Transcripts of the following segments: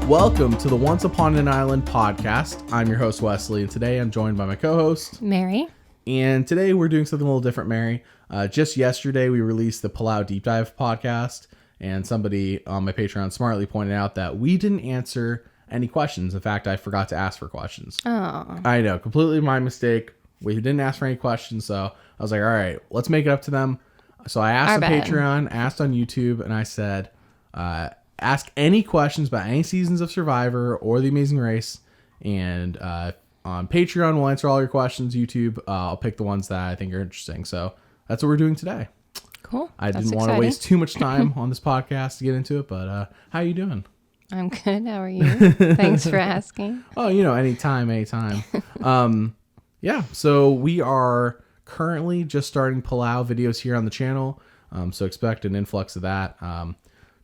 Welcome to the Once Upon an Island podcast. I'm your host, Wesley, and today I'm joined by my co-host, Mary. And today we're doing something a little different, Mary. Just yesterday, we released the Palau Deep Dive podcast, and somebody on my Patreon smartly pointed out that we didn't answer any questions. In fact, I forgot to ask for questions. Oh. I know, completely my mistake. We didn't ask for any questions, so I was like, all right, let's make it up to them. So I asked on Patreon, asked on YouTube, and I said, ask any questions about any seasons of Survivor or The Amazing Race. And on Patreon, we'll answer all your questions. YouTube, I'll pick the ones that I think are interesting. So that's what we're doing today. Cool. I didn't want to waste too much time on this podcast to get into it, but how are you doing? I'm good. How are you? Thanks for asking. Oh, anytime. Yeah, so we are currently just starting Palau videos here on the channel. So expect an influx of that.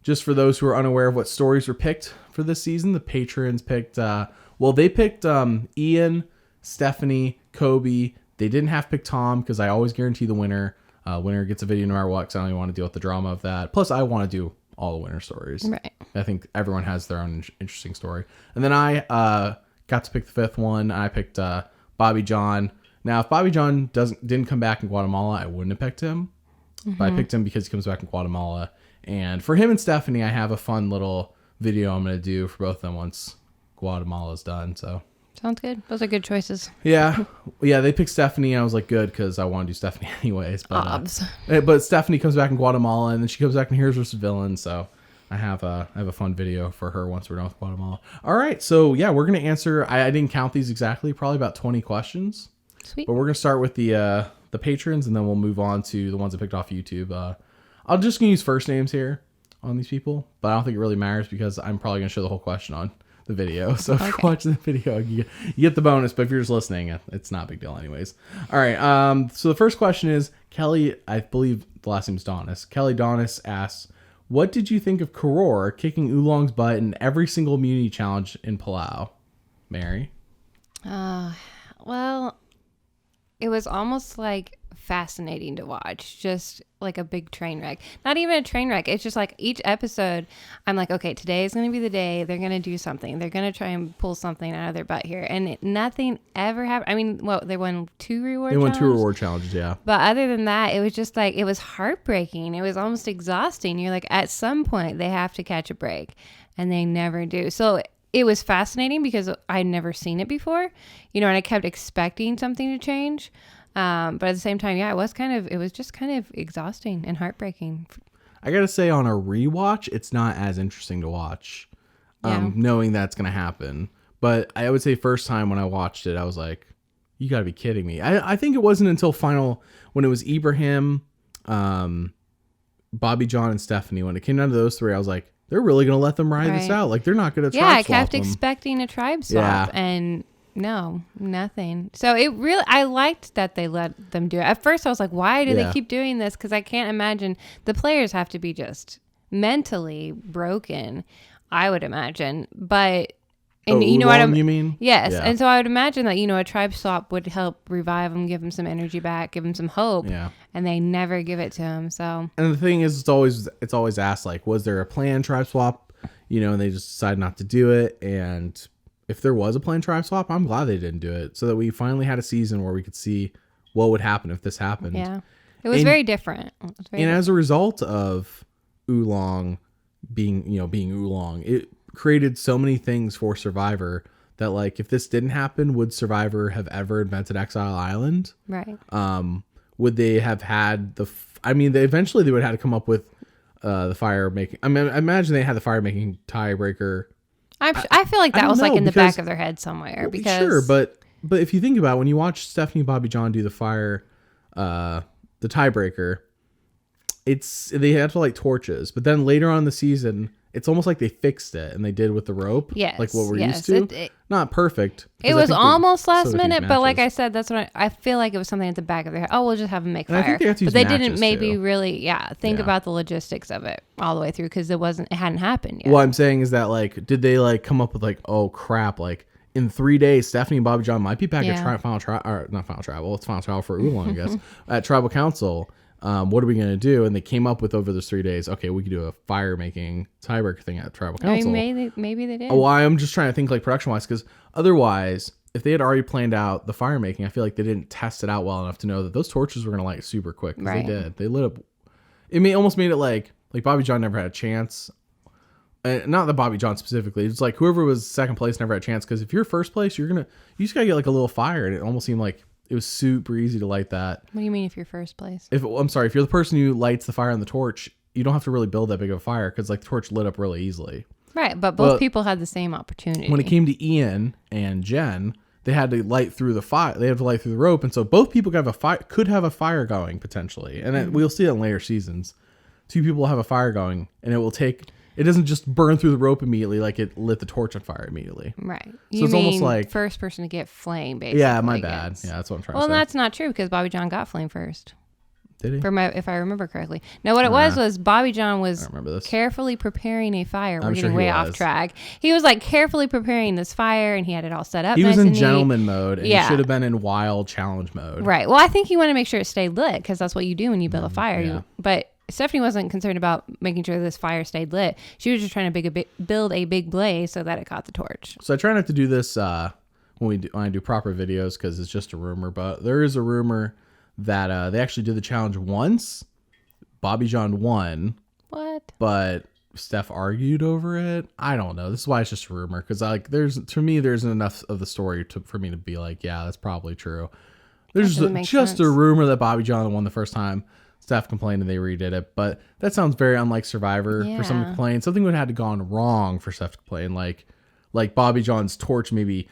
Just for those who are unaware of what stories were picked for this season, the patrons picked, they picked Ian, Stephanie, Kobe. They didn't have to pick Tom because I always guarantee the winner. Winner gets a video no matter what, because I don't even want to deal with the drama of that. Plus, I want to do all the winner stories. Right. I think everyone has their own interesting story. And then I got to pick the fifth one. I picked Bobby John. Now, if Bobby John didn't come back in Guatemala, I wouldn't have picked him. Mm-hmm. But I picked him because he comes back in Guatemala. And for him and Stephanie, I have a fun little video I'm going to do for both of them once Guatemala's done. So sounds good. Those are good choices. Yeah. They picked Stephanie, and I was like, good, because I want to do Stephanie anyways. But Stephanie comes back in Guatemala, and then she comes back in Heroes vs. Villains. So I have a fun video for her once we're done with Guatemala. All right. So yeah, we're going to answer. I didn't count these exactly. Probably about 20 questions. Sweet. But we're going to start with the patrons, and then we'll move on to the ones I picked off YouTube. I'm just going to use first names here on these people, but I don't think it really matters because I'm probably going to show the whole question on the video. So if you're watching the video, you get the bonus, but if you're just listening, it's not a big deal anyways. All right. So the first question is Kelly, I believe the last name is Donis. Kelly Donis asks, what did you think of Karor kicking Oolong's butt in every single immunity challenge in Palau? Mary? Well, it was almost like fascinating to watch, just like a big train wreck. Not even a train wreck, it's just like each episode I'm like, okay, today is going to be the day they're going to do something, they're going to try and pull something out of their butt here, and nothing ever happened. I mean, they won two reward challenges, yeah, but other than that, it was just like, it was heartbreaking. It was almost exhausting. You're like, at some point they have to catch a break, and they never do. So it was fascinating because I'd never seen it before, and I kept expecting something to change. But at the same time, yeah, it was just kind of exhausting and heartbreaking. I gotta say, on a rewatch, it's not as interesting to watch, knowing that's gonna happen. But I would say first time when I watched it, I was like, you gotta be kidding me. I think it wasn't until when it was Ibrahim, Bobby John, and Stephanie, when it came down to those three, I was like, they're really gonna let them ride this out. Like, they're not gonna tribe swap. Yeah, I kept expecting a tribe swap, and no, nothing. So I liked that they let them do it. At first I was like, why do they keep doing this? Because I can't imagine the players have to be just mentally broken, I would imagine. But, and you know what you mean? Yes. Yeah. And so I would imagine that, a tribe swap would help revive them, give them some energy back, give them some hope. Yeah. And they never give it to them. So. And the thing is, it's always asked, like, was there a planned tribe swap? And they just decided not to do it. And if there was a planned tribe swap, I'm glad they didn't do it, so that we finally had a season where we could see what would happen if this happened. Yeah, it was very different. As a result of Oolong being Oolong, it created so many things for Survivor that, like, if this didn't happen, would Survivor have ever invented Exile Island? Right. Would they have had eventually they would have had to come up with the fire making. I imagine they had the fire making tiebreaker. I feel like that was like in the back of their head somewhere. Because sure, but if you think about it, when you watch Stephanie and Bobby John do the fire, the tiebreaker, they had to light torches. But then later on in the season, it's almost like they fixed it, and they did with the rope, like what we're used to. Not perfect. It was almost last minute, but like I said, that's what I feel like it was something at the back of their head. Oh, we'll just have them make fire. But they didn't maybe really, think about the logistics of it all the way through, because it hadn't happened yet. What I'm saying is that, like, did they like come up with like, oh crap, like in 3 days, Stephanie and Bobby John might be back at final trial for Oolong, I guess, at Tribal Council. What are we going to do? And they came up with over those 3 days, okay, we could do a fire making tiebreaker thing at Tribal Council. Maybe they did. Oh, I'm just trying to think like production wise, because otherwise, if they had already planned out the fire making, I feel like they didn't test it out well enough to know that those torches were going to light super quick. Because they did. They lit up. Almost made it like Bobby John never had a chance. Not that Bobby John specifically. It's like whoever was second place never had a chance. Because if you're first place, you just got to get like a little fire. And it almost seemed like it was super easy to light that. What do you mean if you're first place? If you're the person who lights the fire on the torch, you don't have to really build that big of a fire because like the torch lit up really easily. Right, but both people had the same opportunity. When it came to Ian and Jen, they had to light through the fire. They had to light through the rope, and so both people could have a fire going potentially, and we'll see it in later seasons. Two people have a fire going, and it will take. It doesn't just burn through the rope immediately like it lit the torch on fire immediately. Right. So it's almost like first person to get flame, basically. Yeah, my bad. Yeah, that's what I'm trying to say. Well, that's not true because Bobby John got flame first. Did he? If I remember correctly. No, what it was Bobby John was carefully preparing a fire. We're getting way off track. He was like carefully preparing this fire and he had it all set up. He was in gentleman mode and he should have been in wild challenge mode. Right. Well, I think he wanted to make sure it stayed lit because that's what you do when you build a fire. Yeah. But Stephanie wasn't concerned about making sure this fire stayed lit. She was just trying to build a big blaze so that it caught the torch. So I try not to do this when I do proper videos because it's just a rumor. But there is a rumor that they actually did the challenge once. Bobby John won. What? But Steph argued over it. I don't know. This is why it's just a rumor because there's enough of the story for me to be like, yeah, that's probably true. There's just a rumor that Bobby John won the first time. Steph complained and they redid it, but that sounds very unlike Survivor for someone to complain. Something would have had to gone wrong for Steph to complain, like Bobby John's torch maybe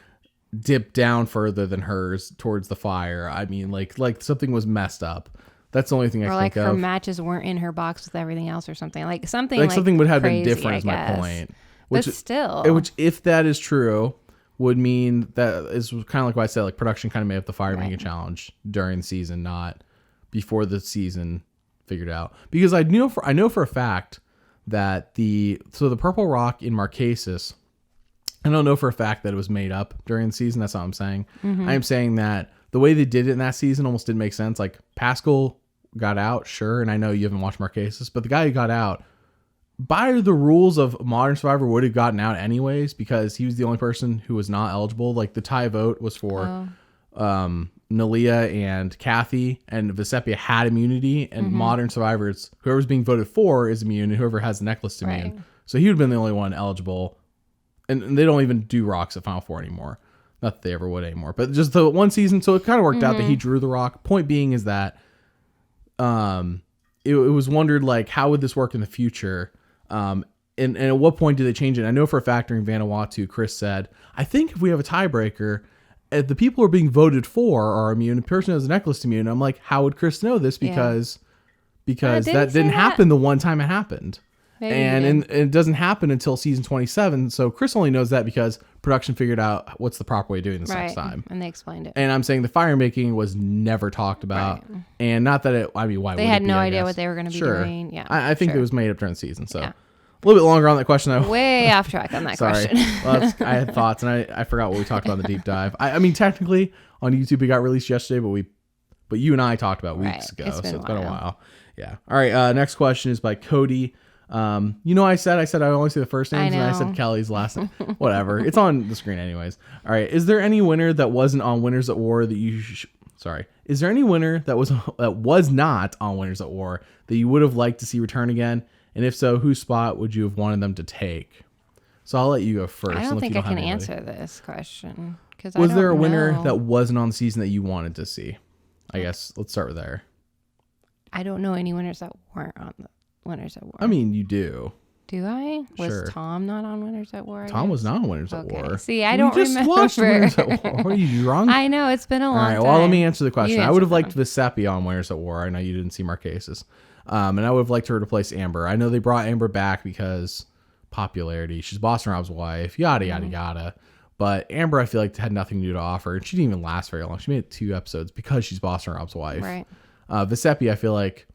dipped down further than hers towards the fire. I mean, like something was messed up. That's the only thing I can think of. Or like her matches weren't in her box with everything else or something. Like something would have crazy, been different is my point. But still. Which if that is true, would mean that is kind of like what I said, like production kind of made up the fire making challenge during the season, not before the season figured out. Because I know for a fact that the purple rock in Marquesas, I don't know for a fact that it was made up during the season. That's all I'm saying. Mm-hmm. I am saying that the way they did it in that season almost didn't make sense. Like Pascal got out, sure, and I know you haven't watched Marquesas, but the guy who got out, by the rules of Modern Survivor, would have gotten out anyways because he was the only person who was not eligible. Like the tie vote was for Nalia and Kathy, and Vesepia had immunity, and Modern Survivors, whoever's being voted for is immune, and whoever has the necklace is immune. Right. So he would have been the only one eligible. And they don't even do rocks at Final Four anymore. Not that they ever would anymore. But just the one season, so it kind of worked out that he drew the rock. Point being is that it was wondered, like, how would this work in the future? And at what point do they change it? I know for a fact during Vanuatu, Chris said, I think if we have a tiebreaker, the people who are being voted for are immune. The person who has a necklace immune. I'm like, how would Chris know this? Because that didn't happen the one time it happened. And it doesn't happen until season 27. So Chris only knows that because production figured out what's the proper way of doing this next time. And they explained it. And I'm saying the fire making was never talked about. Right. And not that why would they had no idea what they were going to be doing. Yeah, I think it was made up during the season. So a little bit longer on that question, though. Way off track on that question. Well, I had thoughts and I forgot what we talked about in the deep dive. I mean, technically on YouTube, it got released yesterday, but you and I talked about weeks ago. So it's been a while. Yeah. All right. Next question is by Cody. I said I only see the first names, and I said Kelly's last name. Whatever. It's on the screen anyways. All right. Is there any winner that wasn't on Winners at War that you is there any winner that was not on Winners at War that you would have liked to see return again? And if so, whose spot would you have wanted them to take? So I'll let you go first. I don't think I can answer this question. Was there a winner that wasn't on the season that you wanted to see? I guess let's start with there. I don't know any winners that weren't on the Winners at War. I mean, you do. Do I? Was Tom not on Winners at War? Tom was not on Winners at War. See, I don't remember. You just watched Winners at War. What are you drunk? I know, it's been a long time. All right, well, let me answer the question. I would have liked Vesepia on Winners at War. I know you didn't see Marquesas. And I would have liked her to replace Amber. I know they brought Amber back because popularity. She's Boston Rob's wife, yada, yada, yada. But Amber, I feel like, had nothing new to offer. And she didn't even last very long. She made 2 episodes because she's Boston Rob's wife. Right. Vesepia, I feel like,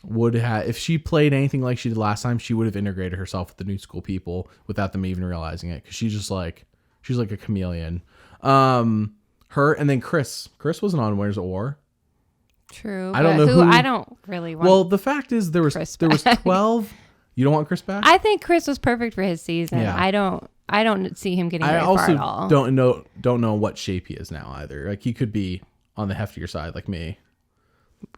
would have, if she played anything like she did last time, she would have integrated herself with the new school people without them even realizing it, because she's like a chameleon. Her, and then Chris wasn't on Winners at War. True. I don't know who. I don't really want. Well, the fact is there was 12. You don't want Chris back? I think Chris was perfect for his season. Yeah. I don't see him getting very far at all. I also don't know what shape he is now either. Like he could be on the heftier side like me.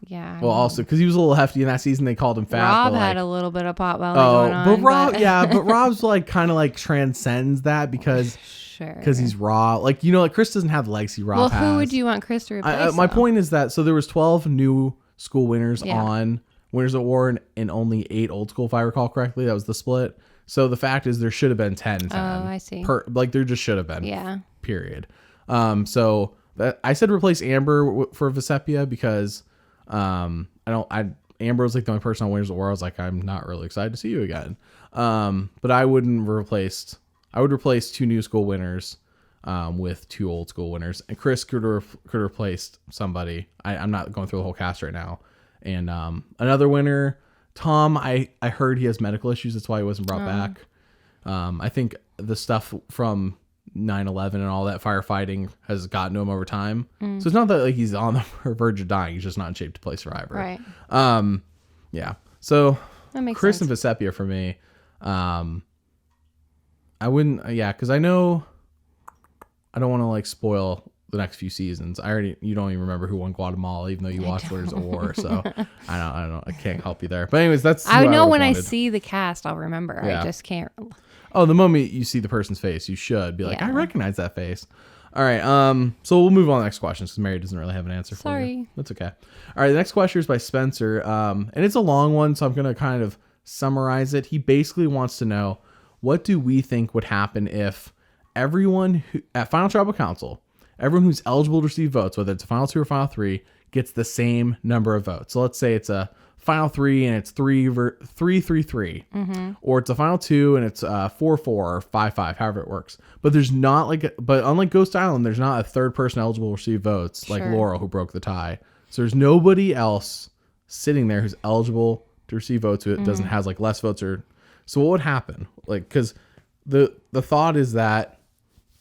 Yeah. Well, also because he was a little hefty in that season, they called him fat. Rob had a little bit of pot belly going on. But Rob, but Rob's like kind of like transcends that because he's raw. Like like Chris doesn't have the legacy Rob has. Well, who would you want Chris to replace? My point is that there was 12 new school winners on Winners at War and only 8 old school, if I recall correctly. That was the split. So the fact is there should have been 10. Oh, I see. There just should have been. Yeah. Period. So that I said replace Amber for Vecepia because Amber was like the only person on Winners at War. I was like, I'm not really excited to see you again. But I would replace 2 new school winners with 2 old school winners, and Chris could replace somebody. I'm not going through the whole cast right now. And another winner, Tom. I heard he has medical issues. That's why he wasn't brought back. I think the stuff from 9/11 and all that firefighting has gotten to him over time. So it's not that like he's on the verge of dying. He's just not in shape to play Survivor. Right. Yeah. So that makes Chris sense. and Vecepia for me. I wouldn't. Yeah, because I know I don't want to like spoil the next few seasons. You don't even remember who won Guatemala, even though you watched Winners at War. So I can't help you there. But anyways, that's. I know when I see the cast, I'll remember. Yeah. I just can't. Oh, the moment you see the person's face, you should be like, I recognize that face. All right. So we'll move on to the next question because Mary doesn't really have an answer for you. That's okay. All right. The next question is by Spencer. And it's a long one, so I'm going to kind of summarize it. He basically wants to know, what do we think would happen if everyone at Final Tribal Council, everyone who's eligible to receive votes, whether it's a Final 2 or Final 3, gets the same number of votes? So let's say it's a Final 3 and it's 3-3-3, or it's a Final 2 and it's 4-4 or 5-5, however it works. But there's not but unlike Ghost Island, there's not a third person eligible to receive votes like Laurel, who broke the tie. So there's nobody else sitting there who's eligible to receive votes who doesn't have like less votes or. So what would happen? Like, because the thought is that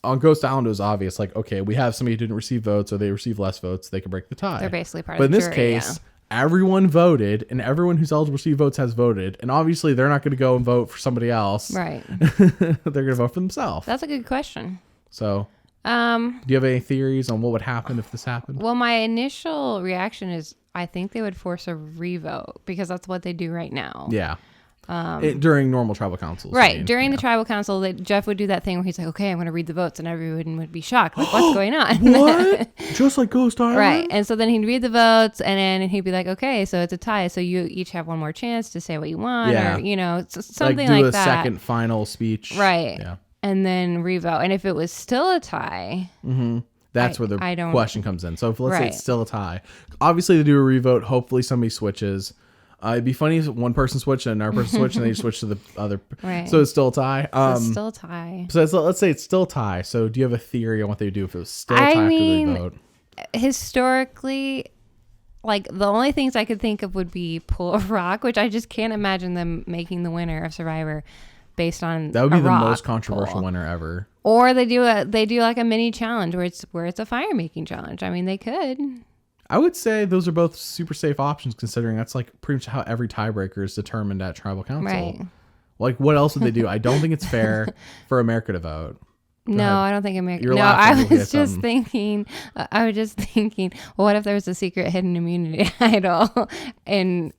on Ghost Island it was obvious, like, okay, we have somebody who didn't receive votes or they receive less votes, they can break the tie. They're basically part of the jury. But in this case, everyone voted, and everyone who's eligible to receive votes has voted, and obviously they're not going to go and vote for somebody else. Right. They're going to vote for themselves. That's a good question. So, do you have any theories on what would happen if this happened? Well, my initial reaction is I think they would force a revote because that's what they do right now. Yeah. During normal tribal councils. Right. During the tribal council, Jeff would do that thing where he's like, okay, I'm going to read the votes, and everyone would be shocked. Like, what's going on? What? Just like Ghost Island? Right. And so then he'd read the votes, and then he'd be like, okay, so it's a tie. So you each have one more chance to say what you want, or, something like that. Do a second final speech. Right. Yeah. And then revote. And if it was still a tie... That's where the question comes in. So if let's say it's still a tie, obviously they do a revote. Hopefully somebody switches. It'd be funny if one person switched and another person switched and they switch to the other. Right. So it's still a tie. It's still a tie. So let's say it's still a tie. So do you have a theory on what they would do if it was still a tie after the revote? Historically, like the only things I could think of would be pull a rock, which I just can't imagine them making the winner of Survivor based on that would be the rock most controversial pull. winner ever. Or they do like a mini challenge where it's a fire making challenge. I mean, they could. I would say those are both super safe options, considering that's like pretty much how every tiebreaker is determined at tribal council. Right. Like, what else would they do? I don't think it's fair for America to vote. No, I don't think America. You're no, laughing. I was just thinking. Well, what if there was a secret hidden immunity idol, and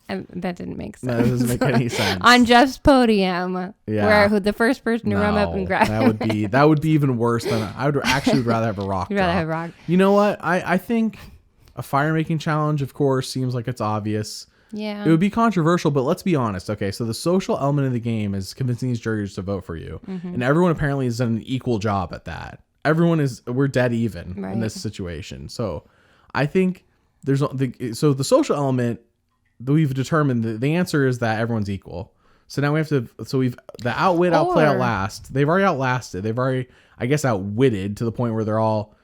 that didn't make sense. No, that doesn't make any sense. On Jeff's podium, where the first person to run up and grab that would be even worse than I would actually rather have a rock. You'd rather have rock. You know what? I think a fire making challenge, of course, seems like it's obvious. Yeah. It would be controversial, but let's be honest. Okay, so the social element of the game is convincing these jurors to vote for you. And everyone apparently has done an equal job at that. We're dead even in this situation. So I think the social element that we've determined, the answer is that everyone's equal. So now we have to, the outwit, outplay, outlast. They've already outlasted. They've already, I guess, outwitted to the point where they're all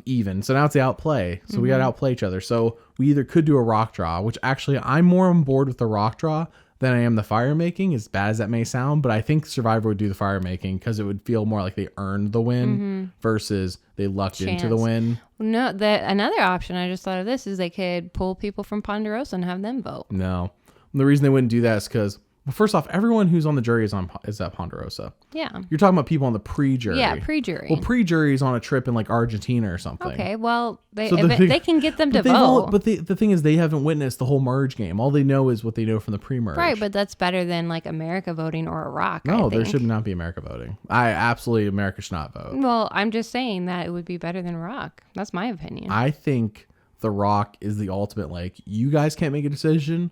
even. So now it's the outplay. So we got to outplay each other. So we either could do a rock draw, which actually I'm more on board with the rock draw than I am the fire making, as bad as that may sound. But I think Survivor would do the fire making because it would feel more like they earned the win versus they lucked into the win. No, another option I just thought of this is they could pull people from Ponderosa and have them vote. No. And the reason they wouldn't do that is because, well, first off, everyone who's on the jury is at Ponderosa. Yeah. You're talking about people on the pre-jury. Yeah, pre-jury. Well, pre-jury is on a trip in like Argentina or something. Okay, well, they can get them to vote. But the thing is, they haven't witnessed the whole merge game. All they know is what they know from the pre-merge. Right, but that's better than like America voting or a rock. No, there should not be America voting. America should not vote. Well, I'm just saying that it would be better than rock. That's my opinion. I think the rock is the ultimate, like, you guys can't make a decision,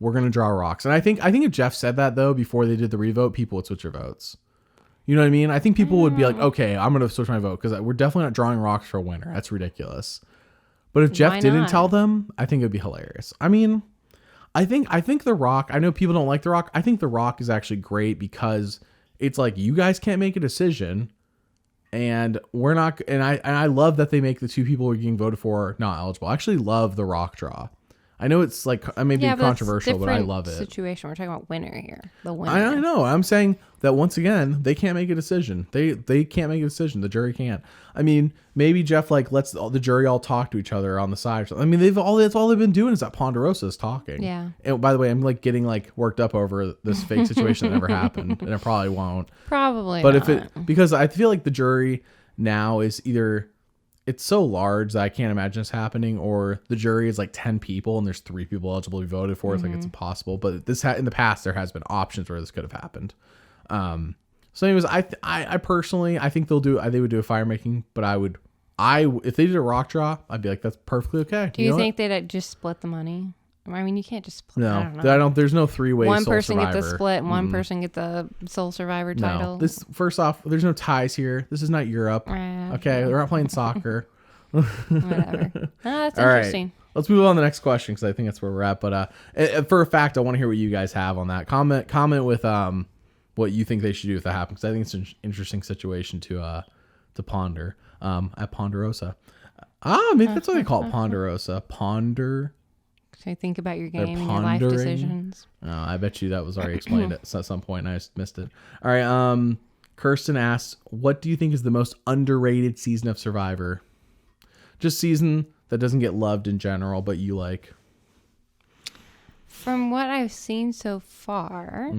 we're going to draw rocks. And I think if Jeff said that, though, before they did the revote, people would switch their votes. You know what I mean? I think people would be like, okay, I'm going to switch my vote because we're definitely not drawing rocks for a winner. That's ridiculous. But if Jeff didn't tell them, I think it would be hilarious. I mean, I think The Rock, I know people don't like The Rock. I think The Rock is actually great because it's like, you guys can't make a decision and we're not. And I love that they make the two people who are getting voted for not eligible. I actually love the rock draw. I know it's like, I may be controversial, but I love it. Situation. We're talking about winner here. The winner. I know. I'm saying that once again, they can't make a decision. They can't make a decision. The jury can't. I mean, maybe Jeff like lets the jury all talk to each other on the side. I mean, that's all they've been doing is that Ponderosa is talking. Yeah. And by the way, I'm like getting like worked up over this fake situation that never happened, and it probably won't. Probably. But not. Because I feel like the jury now is either, it's so large that I can't imagine this happening, or the jury is like 10 people and there's 3 people eligible to be voted for. It's like, it's impossible. But in the past, there has been options where this could have happened. So anyways, I personally, I think they would do a fire making, but if they did a rock draw, I'd be like, that's perfectly okay. Do you think they'd just split the money? I mean, you can't just split. No, I don't. There's no 3-way. One Soul person Survivor. Get the split, and one person get the Soul Survivor title. No, first off, there's no ties here. This is not Europe. Okay, we're not playing soccer. Whatever. That's all interesting. Right. Let's move on to the next question because I think that's where we're at. But for a fact, I want to hear what you guys have on that. Comment with what you think they should do if that happens. Because I think it's an interesting situation to ponder at Ponderosa. Maybe that's what they call it, Ponderosa. Ponder. So think about your game and your life decisions. Oh, I bet you that was already explained at some point and I just missed it. All right. Kirsten asks, what do you think is the most underrated season of Survivor? Just season that doesn't get loved in general, but you like. From what I've seen so far.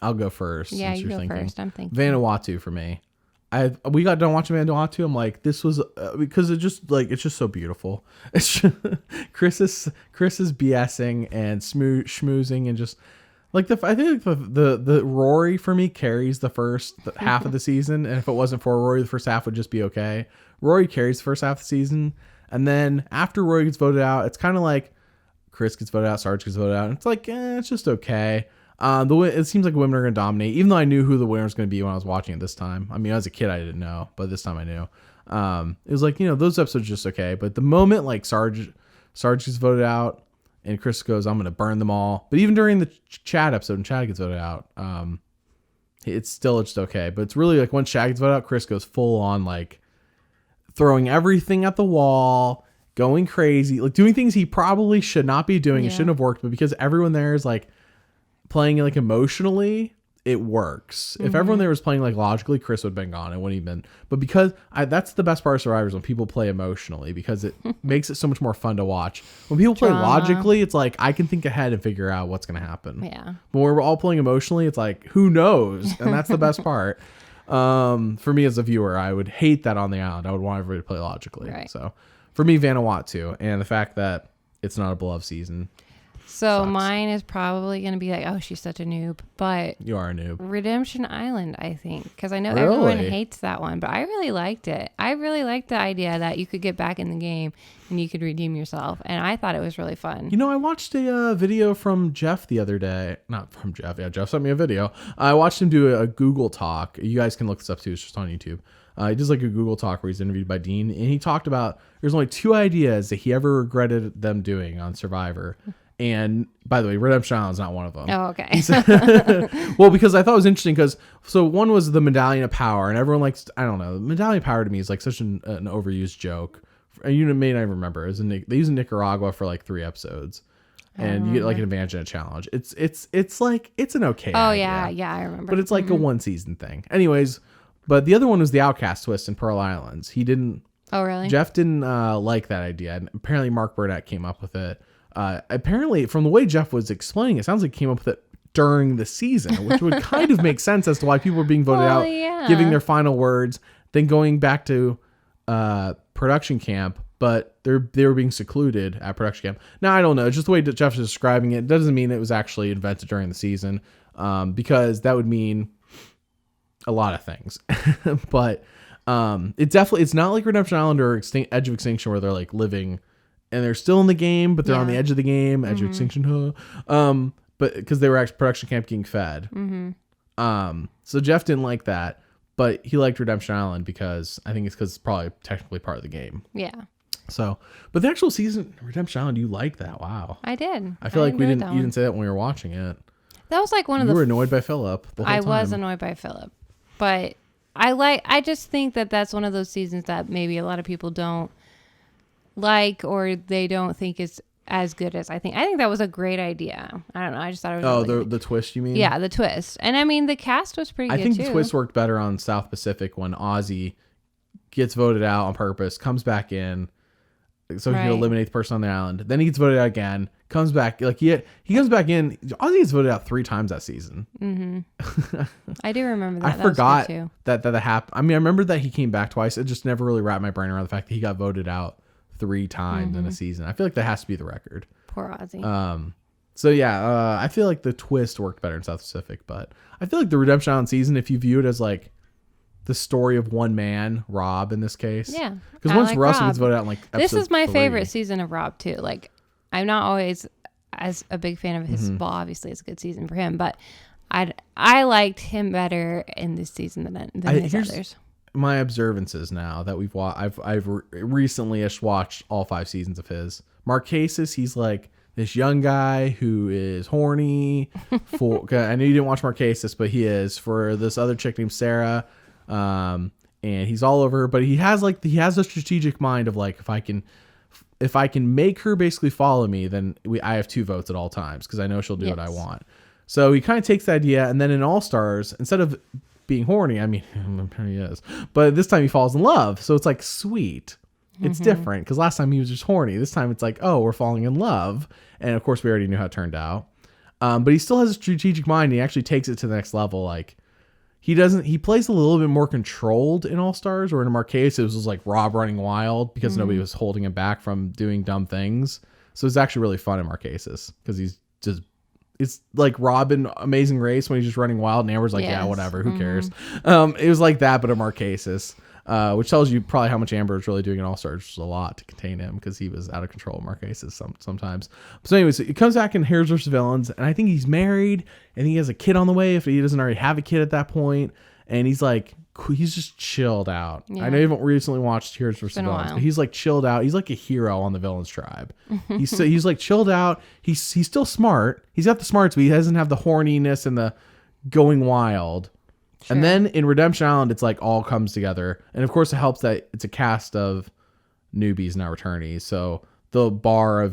I'll go first. Yeah, since you you're go first. I'm thinking. Vanuatu for me. We got done watching Vanuatu. I'm like, this was because it's just so beautiful. It's just, Chris is BSing and schmoozing and just like I think the Rory for me carries the first half of the season, and if it wasn't for Rory, the first half would just be okay. Rory carries the first half of the season, and then after Rory gets voted out, it's kind of like Chris gets voted out, Sarge gets voted out, and it's like it's just okay. It seems like women are going to dominate, even though I knew who the winner was going to be when I was watching it this time. I mean, as a kid, I didn't know, but this time I knew. It was like, those episodes are just okay. But the moment like Sarge gets voted out and Chris goes, I'm going to burn them all. But even during the Chad episode, and Chad gets voted out, it's still just okay. But it's really like once Chad gets voted out, Chris goes full on like throwing everything at the wall, going crazy, like doing things he probably should not be doing. Yeah. It shouldn't have worked, but because everyone there is like playing like emotionally, it works. If everyone there was playing like logically, Chris would have been gone. It wouldn't even been. But because that's the best part of Survivor, when people play emotionally, because it makes it so much more fun to watch. When people play logically, it's like I can think ahead and figure out what's going to happen. Yeah. But when we're all playing emotionally, it's like who knows, and that's the best part. For me as a viewer, I would hate that on the island. I would want everybody to play logically. Right. So for me, Vanuatu, and the fact that it's not a beloved season. So sucks. Mine is probably going to be like, oh, she's such a noob. But you are a noob. Redemption Island, I think. Because I know everyone hates that one. But I really liked it. I really liked the idea that you could get back in the game and you could redeem yourself. And I thought it was really fun. I watched a video from Jeff the other day. Not from Jeff. Yeah, Jeff sent me a video. I watched him do a Google Talk. You guys can look this up too. It's just on YouTube. He does like a Google Talk where he's interviewed by Dean. And he talked about there's only 2 ideas that he ever regretted them doing on Survivor. And by the way, Redemption Island's not one of them. Oh, okay. Well, because I thought it was interesting so one was the Medallion of Power, and everyone likes, I don't know, Medallion of Power to me is like such an overused joke you may not even remember. It was they use Nicaragua for like 3 episodes, and you get like an advantage in a challenge. It's like it's an okay. Oh idea, yeah, I remember. But it's like a 1 season thing. Anyways, but the other one was the Outcast twist in Pearl Islands. He didn't. Oh really? Jeff didn't like that idea, and apparently Mark Burnett came up with it. Apparently, from the way Jeff was explaining, it sounds like he came up with it during the season, which would kind of make sense as to why people were being voted out, giving their final words, then going back to production camp, but they were being secluded at production camp. Now, I don't know. It's just the way that Jeff is describing it. It doesn't mean it was actually invented during the season, because that would mean a lot of things. But it's not like Redemption Island or Edge of Extinction where they're like living and they're still in the game, but they're on the edge of the game, Edge of Extinction. But because they were at production camp getting fed. So Jeff didn't like that, but he liked Redemption Island because I think it's because it's probably technically part of the game. Yeah. So, but the actual season Redemption Island, you liked that? Wow. I did. I feel like you didn't say that when we were watching it. That was like one of the. You were annoyed by Philip the whole time. I was annoyed by Philip, but I just think that that's one of those seasons that maybe a lot of people don't like, or they don't think is as good as I think. I think that was a great idea. I don't know. I just thought it was. Oh, the twist, you mean? Yeah, the twist. And I mean, the cast was pretty good, I think too. the twist worked better on South Pacific when Ozzy gets voted out on purpose, comes back in, so he can eliminate the person on the island. Then he gets voted out again, comes back. Like he comes back in. Ozzy gets voted out 3 times that season. I do remember that. I forgot that happened. I mean, I remember that he came back twice. It just never really wrapped my brain around the fact that he got voted out 3 times in a season. I feel like that has to be the record. Poor Ozzy. So yeah, I feel like the twist worked better in South Pacific, but I feel like the Redemption Island season, if you view it as like the story of one man, Rob in this case. Yeah. Because once Russell gets voted out in like this is my favorite season of Rob too. Like I'm not always as a big fan of his well, obviously it's a good season for him, but I liked him better in this season than his others. My observances now that we've watched, I've recently-ish watched all 5 seasons of his. Marquesas, he's like this young guy who is horny for. I know you didn't watch Marquesas, but he is for this other chick named Sarah, and he's all over her. But he has a strategic mind of like if I can make her basically follow me, then I have 2 votes at all times because I know she'll do what I want. So he kind of takes the idea, and then in All Stars, instead of being horny, I mean, he is, but this time he falls in love. So it's like sweet. It's different because last time he was just horny. This time it's like, oh, we're falling in love. And of course we already knew how it turned out. But he still has a strategic mind. He actually takes it to the next level. Like he plays a little bit more controlled in All Stars, or in Marquesas it was like Rob running wild because nobody was holding him back from doing dumb things. So it's actually really fun in Marquesas because it's like Rob in Amazing Race when he's just running wild and Amber's like, yeah, whatever, who cares? It was like that, but in Marquesas, which tells you probably how much Amber is really doing in All Stars, which is a lot to contain him because he was out of control in Marquesas sometimes. So anyways, it comes back in Heroes vs. Villains, and I think he's married and he has a kid on the way if he doesn't already have a kid at that point. And he's like, he's just chilled out. Yeah. I know you haven't recently watched Heroes vs. Villains, but he's like chilled out. He's like a hero on the villains tribe. He's like chilled out. He's still smart. He's got the smarts, but he doesn't have the horniness and the going wild. Sure. And then in Redemption Island, it's like all comes together. And of course it helps that it's a cast of newbies, now returnees. So the bar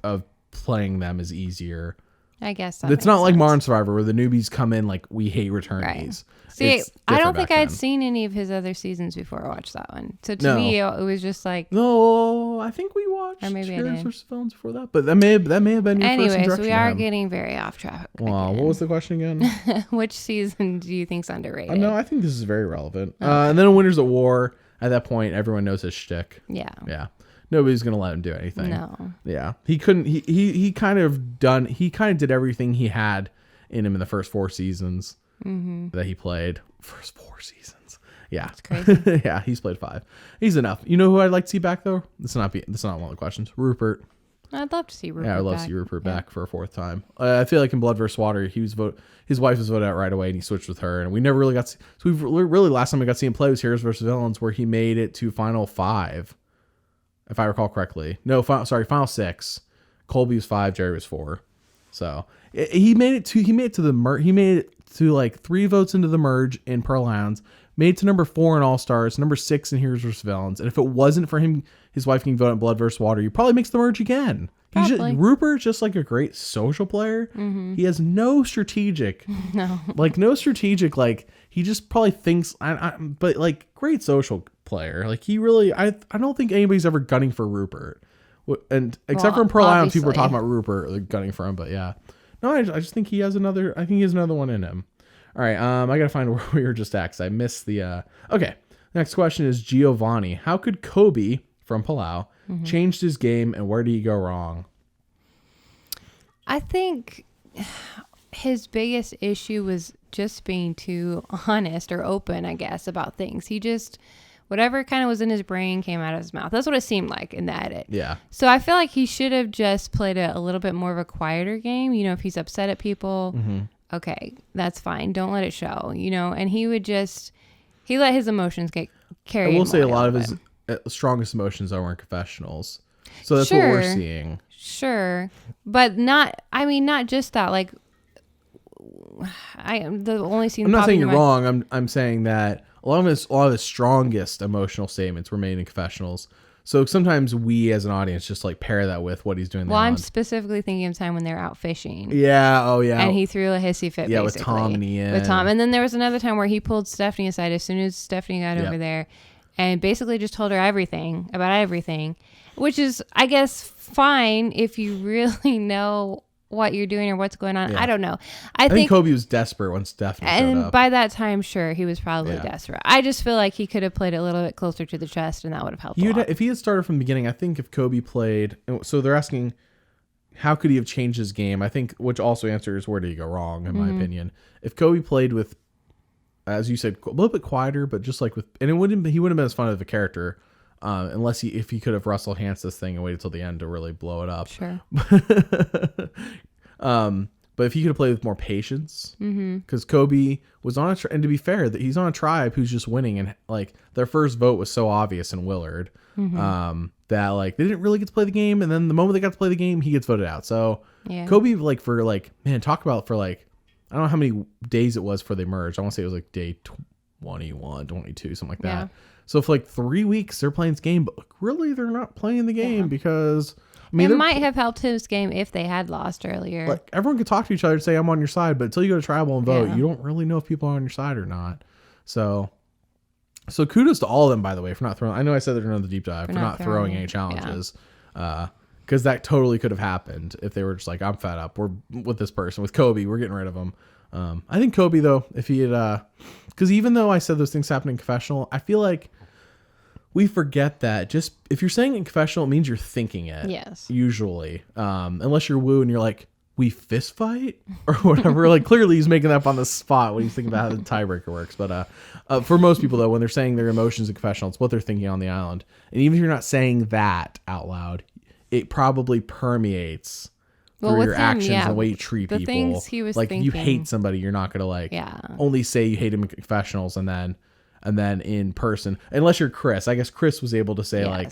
of playing them is easier. I guess it's not like Modern Survivor where the newbies come in like we hate returnees. Right. See, I don't think I'd seen any of his other seasons before I watched that one. So to me, it was just like no. I think we watched Heroes vs. Villains before that, but that may have been your first introduction. Anyways, we are getting very off track. Wow, what was the question again? Which season do you think's underrated? No, I think this is very relevant. Okay. And then in Winners at War, at that point, everyone knows his shtick. Yeah. Nobody's gonna let him do anything. No. Yeah, he couldn't. He kind of did everything he had in him in the first 4 seasons that he played. First 4 seasons. Yeah, that's crazy. Yeah, he's played 5. He's enough. You know who I'd like to see back though? That's not one of the questions. Rupert. I'd love to see Rupert. Yeah, I'd love to see Rupert back for a 4th time. I feel like in Blood vs. Water, his wife was voted out right away, and he switched with her, and we never really got. So we've really last time we got to see him play was Heroes vs. Villains, where he made it to Final 5. If I recall correctly. No, Final 6. Colby was 5, Jerry was 4. So he made it to the merge. He made it to like 3 votes into the merge in Pearl Islands. Made it to number 4 in All Stars, number 6 in Heroes vs. Villains. And if it wasn't for him his wife can vote on Blood versus Water, he probably makes the merge again. Rupert's just like a great social player. He has no strategic, like he just probably thinks, but like great social player. Like he really, I don't think anybody's ever gunning for Rupert. And except for in Pearl Island, people were talking about Rupert like gunning for him, but yeah. No, I just think he has another one in him. All right, I got to find where we were just at because I missed the, okay. Next question is Giovanni. How could Kobe from Palau changed his game, and where did he go wrong? I think his biggest issue was just being too honest or open, I guess, about things. He just, whatever kind of was in his brain came out of his mouth. That's what it seemed like in the edit. Yeah. So I feel like he should have just played a little bit more of a quieter game. You know, if he's upset at people, okay, that's fine. Don't let it show, you know, and he let his emotions get carried. I will say a lot of his strongest emotions are in confessionals. So that's what we're seeing. Sure. But not just that. Like, I'm not saying you're wrong. I'm saying that a lot of his strongest emotional statements were made in confessionals. So sometimes we as an audience just like pair that with what he's doing. Well, I'm specifically thinking of time when they're out fishing. Yeah. Oh yeah. And he threw a hissy fit. Yeah, basically, with Tom in the end. With Tom, and then there was another time where he pulled Stephanie aside as soon as Stephanie got over there, and basically just told her everything about everything, which is, I guess, fine if you really know what you're doing or what's going on. Yeah. I don't know. I think Kobe was desperate when Stephanie showed up. And by that time, sure, he was probably desperate. I just feel like he could have played it a little bit closer to the chest, and that would have helped a lot. If he had started from the beginning, I think if Kobe played... So they're asking, how could he have changed his game? I think, which also answers where did he go wrong, in my opinion. If Kobe played with, as you said, a little bit quieter, but just like with... And he wouldn't have been as fun of a character... if he could have Russell Hantz this thing and waited till the end to really blow it up. Sure. But if he could have played with more patience, because Kobe was on and to be fair, that he's on a tribe who's just winning, and like their first vote was so obvious in Willard, that like they didn't really get to play the game, and then the moment they got to play the game, he gets voted out. So Kobe, like for like, man, talk about for like, I don't know how many days it was before they merged. I want to say it was like day 21, 22, something like that. Yeah. So for like 3 weeks they're playing this game, but really they're not playing the game because it might have helped his game if they had lost earlier. Like everyone could talk to each other and say I'm on your side, but until you go to tribal and vote, you don't really know if people are on your side or not. So kudos to all of them, by the way, for not throwing. I know I said they're doing the deep dive for not throwing any challenges, because that totally could have happened if they were just like, I'm fed up. We're with this person, with Kobe. We're getting rid of him. I think Kobe though, if he had, because even though I said those things happen in confessional, I feel like we forget that just if you're saying in confessional, it means you're thinking it. Yes. Usually. Unless you're Woo and you're like, we fist fight or whatever. Like clearly he's making that up on the spot when he's thinking about how the tiebreaker works. But for most people though, when they're saying their emotions in confessional, it's what they're thinking on the island. And even if you're not saying that out loud, it probably permeates through your actions and the way you treat people. Things he was like thinking. You hate somebody, you're not gonna like only say you hate him in confessionals and then in person, unless you're Chris. I guess Chris was able to say like,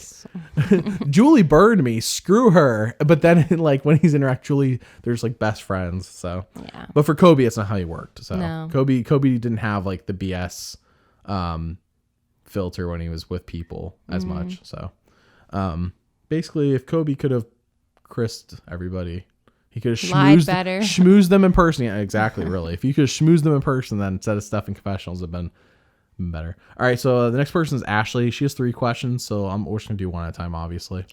Julie burned me, screw her. But then like when he's interact, Julie, there's like best friends. So, but for Kobe, it's not how he worked. So Kobe didn't have like the BS filter when he was with people as much. So, basically, if Kobe could have Chris'd everybody, he could have schmoozed them in person. Yeah, exactly. Really, if you could have schmoozed them in person, then instead of stuff in confessionals, it'd been better. All right, so the next person is Ashley. She has 3 questions, so we're just gonna do one at a time, obviously.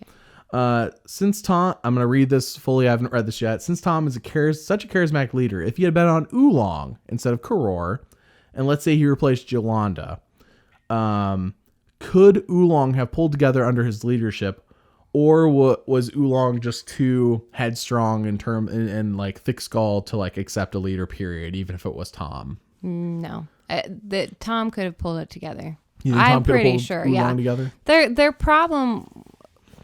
Since Tom, I'm gonna read this fully. I haven't read this yet. Since Tom is such a charismatic leader, if he had been on Oolong instead of Karor, and let's say he replaced Yolanda, could Oolong have pulled together under his leadership, or was Oolong just too headstrong and like thick-skulled to like accept a leader? Period, even if it was Tom. No. That Tom could have pulled it together. I'm pretty sure. Yeah. Together? Their problem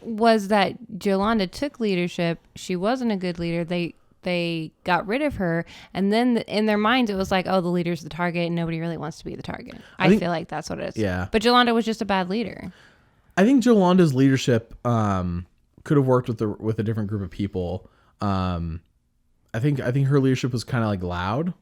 was that Yolanda took leadership. She wasn't a good leader. They got rid of her, and then in their minds it was like, oh, the leader's the target, and nobody really wants to be the target. I feel like that's what it is. Yeah. But Yolanda was just a bad leader. I think Yolanda's leadership could have worked with a different group of people. I think her leadership was kind of like loud.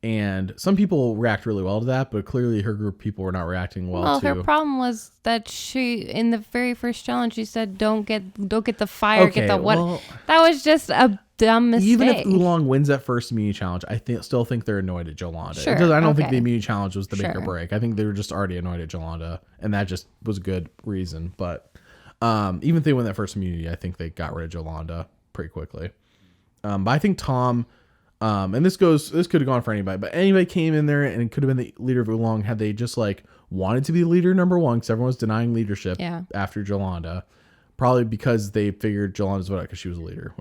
And some people react really well to that, but clearly her group of people were not reacting well to. Her problem was that she, in the very first challenge, she said, "Don't get the fire, get the what." Well, that was just a dumb mistake. Even if Oolong wins that first immunity challenge, I still think they're annoyed at Jolanda. Sure, I don't think the immunity challenge was the make or break. I think they were just already annoyed at Jolanda, and that just was a good reason. But even if they win that first immunity, I think they got rid of Jolanda pretty quickly. But I think Tom. And this could have gone for anybody, but anybody came in there and it could have been the leader of Oolong had they just like wanted to be leader number one, because everyone was denying leadership after Jolanda, probably because they figured Jolanda's vote out because she was a leader.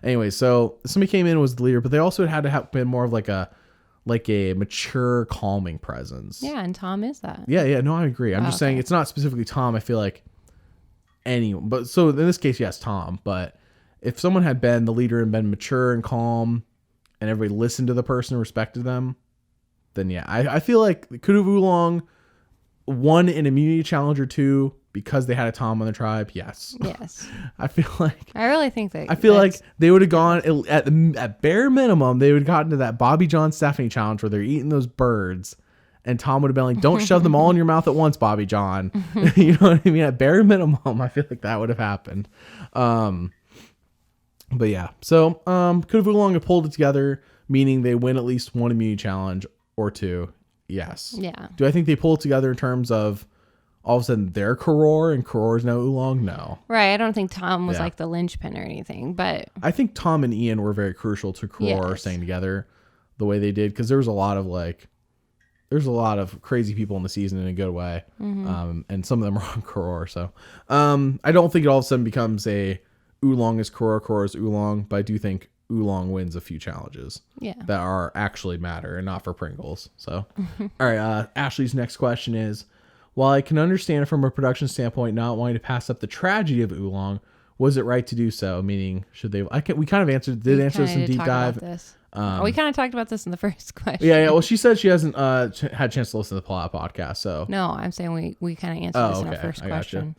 Anyway, so somebody came in and was the leader, but they also had to have been more of like a mature, calming presence. Yeah, and Tom is that. Yeah, no, I agree. I'm just saying it's not specifically Tom. I feel like anyone, but so in this case, yes, Tom. But if someone had been the leader and been mature and calm, and everybody listened to the person and respected them, then yeah, I feel like could have Oolong won an immunity challenge or two because they had a Tom on the tribe. Yes. I feel like I really think that. I feel like they would have gone at bare minimum. They would have gotten to that Bobby John Stephanie challenge where they're eating those birds, and Tom would have been like, "Don't shove them all in your mouth at once, Bobby John." You know what I mean? At bare minimum, I feel like that would have happened. But yeah, so could have Oolong have pulled it together, meaning they win at least one immunity challenge or two. Yes. Yeah. Do I think they pull it together in terms of all of a sudden they're Koror and Koror's now Oolong? No. Right. I don't think Tom was like the linchpin or anything, but I think Tom and Ian were very crucial to Koror staying together the way they did, because there was a lot of crazy people in the season in a good way, and some of them were on Koror. So I don't think it all of a sudden becomes a Oolong is Koror, Koror is Oolong, but I do think Oolong wins a few challenges that are actually matter and not for Pringles. So, all right, Ashley's next question is, while I can understand from a production standpoint not wanting to pass up the tragedy of Oolong, was it right to do so? Meaning, should they? We kind of answered this in deep dive. We kind of talked about this in the first question. Yeah. Well, she said she hasn't had a chance to listen to the podcast. So no, I'm saying we kind of answered this in our first question.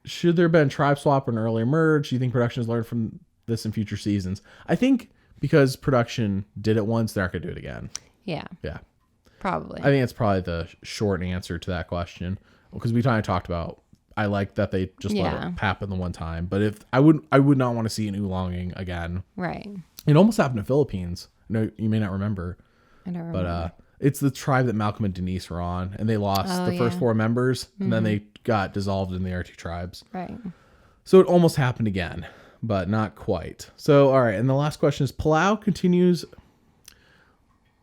Should there have been tribe swap or an earlier merge? Do you think production has learned from this in future seasons? I think because production did it once, they're not going to do it again. Yeah. Probably. I think it's probably the short answer to that question, because we kind of talked about. I like that they just let it happen the one time, but if I would not want to see an Oolonging again. Right. It almost happened in the Philippines. No, you may not remember. I don't remember. But it's the tribe that Malcolm and Denise were on, and they lost the first 4 members, and then they got dissolved in the other 2 tribes. Right. So it almost happened again, but not quite. So, all right. And the last question is, Palau continues.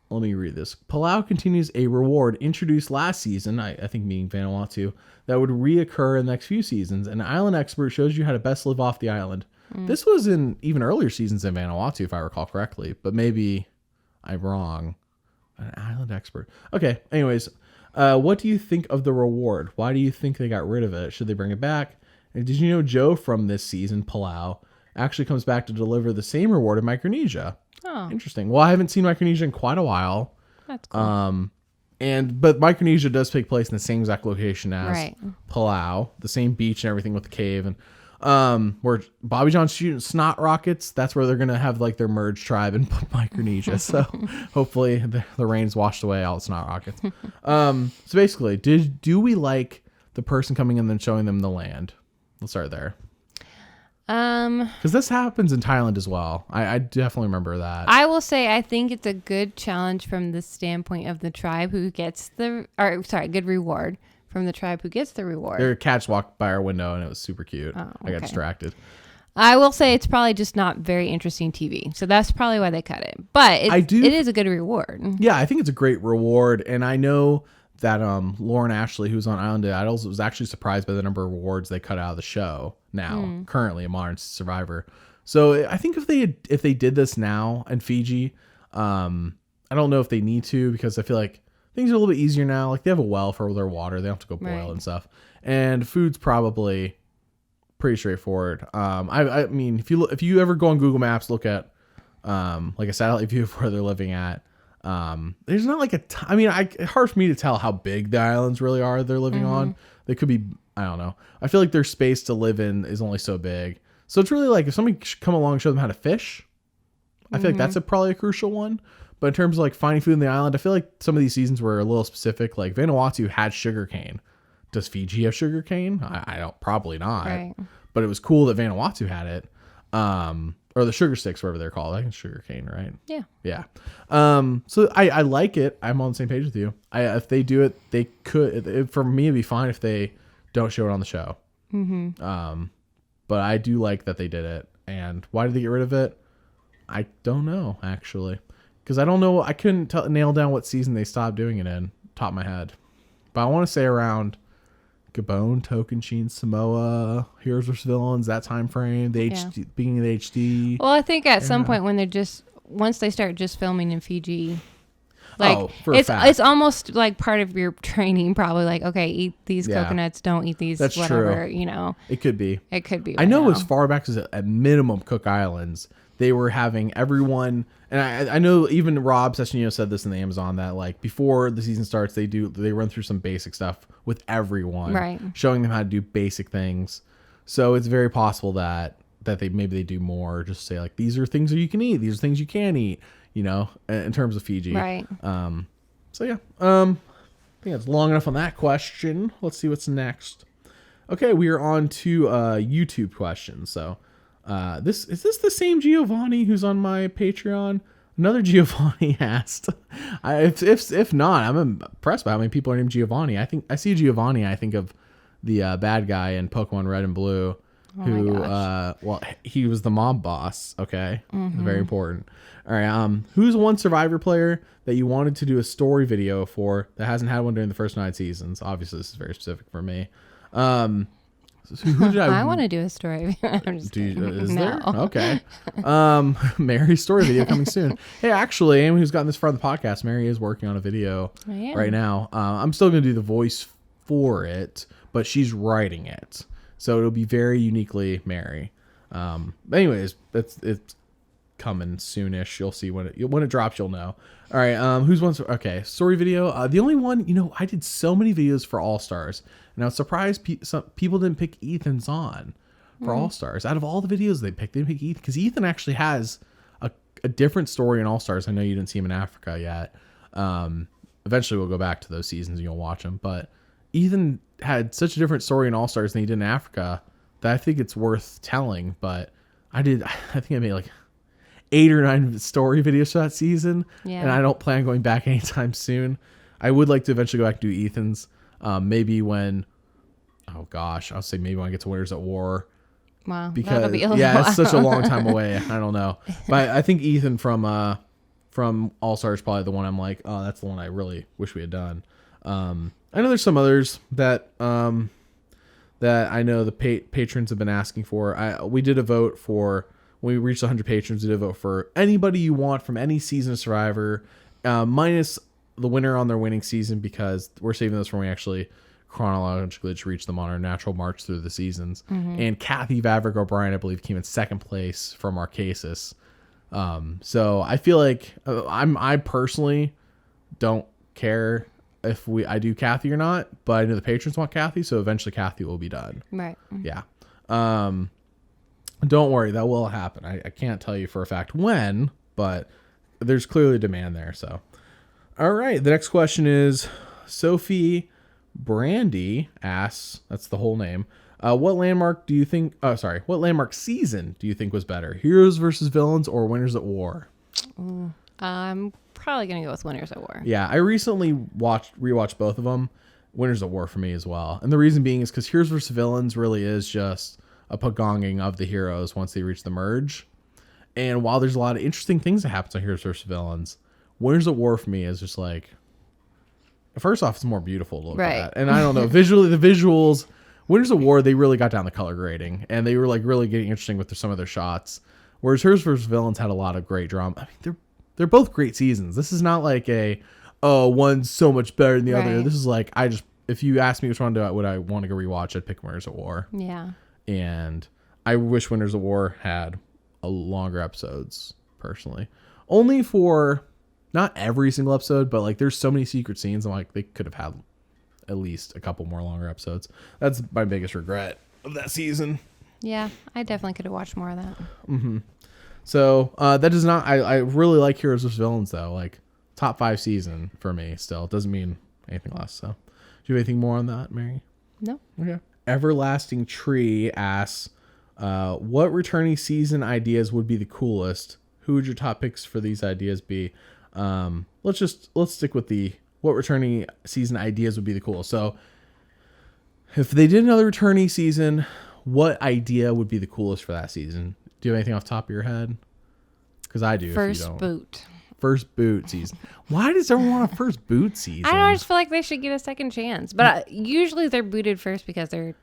Let me read this. Palau continues a reward introduced last season, I think meaning Vanuatu, that would reoccur in the next few seasons. An island expert shows you how to best live off the island. This was in even earlier seasons in Vanuatu, if I recall correctly, but maybe I'm wrong. An island expert. Okay. Anyways, what do you think of the reward? Why do you think they got rid of it? Should they bring it back? And did you know Joe from this season, Palau, actually comes back to deliver the same reward in Micronesia? Oh, interesting. Well, I haven't seen Micronesia in quite a while. That's cool. But Micronesia does take place in the same exact location as Palau, the same beach and everything with the cave, and where Bobby John's shooting snot rockets. That's where they're gonna have like their merged tribe in Micronesia. So hopefully the rain's washed away all the snot rockets. So basically, do we like the person coming in and showing them the land? Let's start there. Because this happens in Thailand as well. I definitely remember that. I will say I think it's a good challenge from the standpoint of the tribe who gets good reward from the tribe who gets the reward. Their cats walked by our window and it was super cute. I got distracted. I will say it's probably just not very interesting TV. So that's probably why they cut it. But it is a good reward. Yeah, I think it's a great reward. And I know that Lauren Ashley, who's on Island of Idols, was actually surprised by the number of rewards they cut out of the show now, currently in Modern Survivor. So I think if they did this now in Fiji, I don't know if they need to, because I feel like things are a little bit easier now. Like they have a well for their water. They don't have to go boil and stuff. And food's probably pretty straightforward. I mean, if you ever go on Google Maps, look at like a satellite view of where they're living at, there's not like it's hard for me to tell how big the islands really are they're living on. They could be, I don't know. I feel like their space to live in is only so big. So it's really like if somebody should come along and show them how to fish, I feel like that's probably a crucial one. But in terms of like finding food in the island, I feel like some of these seasons were a little specific. Like Vanuatu had sugarcane. Does Fiji have sugarcane? I don't, probably not. Right. But it was cool that Vanuatu had it. Or the sugar sticks, whatever they're called. I think it's sugarcane, right? Yeah. Yeah. So I like it. I'm on the same page with you. If they do it, they could. For me, it'd be fine if they don't show it on the show. Mm-hmm. But I do like that they did it. And why did they get rid of it? I don't know, actually. Because I don't know. I couldn't nail down what season they stopped doing it in, top of my head. But I want to say around Gabon, Tocantins, Samoa, Heroes vs. Villains, that time frame, the HD, beginning of the HD. Well, I think at some point when once they start just filming in Fiji, like it's almost like part of your training, probably like, okay, eat these coconuts, don't eat these. That's whatever, true. You know. It could be. It could be. I know as far back as at minimum Cook Islands, they were having everyone, and I know even Rob Sessionino said this in the Amazon that like before the season starts, they run through some basic stuff with everyone, right? Showing them how to do basic things. So it's very possible that they do more, just say like, these are things that you can eat, these are things you can't eat, you know, in terms of Fiji, right? So yeah, I think that's long enough on that question. Let's see what's next. Okay, we are on to YouTube questions. So. Is this the same Giovanni who's on my Patreon? Another Giovanni asked. If not, I'm impressed by how many people are named Giovanni. I think I see Giovanni. I think of the bad guy in Pokemon Red and Blue, who he was the mob boss. Okay, very important. All right. Who's one Survivor player that you wanted to do a story video for that hasn't had one during the first 9 seasons? Obviously, this is very specific for me. So who did I want to do a story. Is there? Okay. Mary's story video coming soon. Hey, actually, anyone who's gotten this far in the podcast, Mary is working on a video right now. I'm still going to do the voice for it, but she's writing it. So it'll be very uniquely Mary. Anyways, it's coming soonish. You'll see when it drops, you'll know. All right. Who's one? Okay. Story video. The only one, I did so many videos for All Stars, and I was surprised some people didn't pick Ethan Zahn for All Stars. Out of all the videos they didn't pick Ethan, because Ethan actually has a different story in All Stars. I know you didn't see him in Africa yet. Eventually we'll go back to those seasons and you'll watch them. But Ethan had such a different story in All Stars than he did in Africa that I think it's worth telling. But I think I made like 8 or 9 story videos for that season, and I don't plan on going back anytime soon. I would like to eventually go back to do Ethan's, maybe when, I'll say maybe when I get to Winners at War. Wow, because that'll be a while. It's such a long time away. I don't know, but I think Ethan from All Stars is probably the one I'm like, oh, that's the one I really wish we had done. I know there's some others that I know the patrons have been asking for. We did a vote for. When we reached 100 patrons, we did a vote for anybody you want from any season of Survivor, minus the winner on their winning season, because we're saving those for when we actually chronologically just reach them on our natural march through the seasons. Mm-hmm. And Kathy Vavrick O'Brien, I believe, came in 2nd place from Marquesas. So I feel like I personally don't care if I do Kathy or not, but I know the patrons want Kathy, so eventually Kathy will be done. Right. Yeah. Don't worry, that will happen. I can't tell you for a fact when, but there's clearly demand there. So, all right. The next question is Sophie Brandy asks, that's the whole name. What landmark season do you think was better? Heroes versus Villains or Winners at War? I'm probably going to go with Winners at War. Yeah, I recently rewatched both of them. Winners at War for me as well. And the reason being is because Heroes versus Villains really is just a pagonging of the heroes once they reach the merge. And while there's a lot of interesting things that happen on Heroes vs. Villains, Winners at War for me is just like, first off, it's more beautiful to look at. And I don't know, visually, the visuals, Winners at War, they really got down the color grading, and they were like really getting interesting with some of their shots. Whereas Heroes vs. Villains had a lot of great drama. I mean, they're both great seasons. This is not like one's so much better than the other. This is like, if you ask me which one would I want to go rewatch, I'd pick Winners at War. Yeah. And I wish Winners at War had longer episodes, personally. Only for, not every single episode, but like there's so many secret scenes. I'm like, they could have had at least a couple more longer episodes. That's my biggest regret of that season. Yeah, I definitely could have watched more of that. Mm-hmm. So that does not. I really like Heroes vs Villains though. Like top 5 season for me. Still doesn't mean anything less. So, do you have anything more on that, Mary? No. Okay. Everlasting Tree asks, what returning season ideas would be the coolest? Who would your top picks for these ideas be? Let's stick with what returning season ideas would be the coolest. So, if they did another returning season, what idea would be the coolest for that season? Do you have anything off the top of your head? Because I do. First boot. First boot season. Why does everyone want a first boot season? I don't know. I just feel like they should get a second chance. But usually they're booted first because they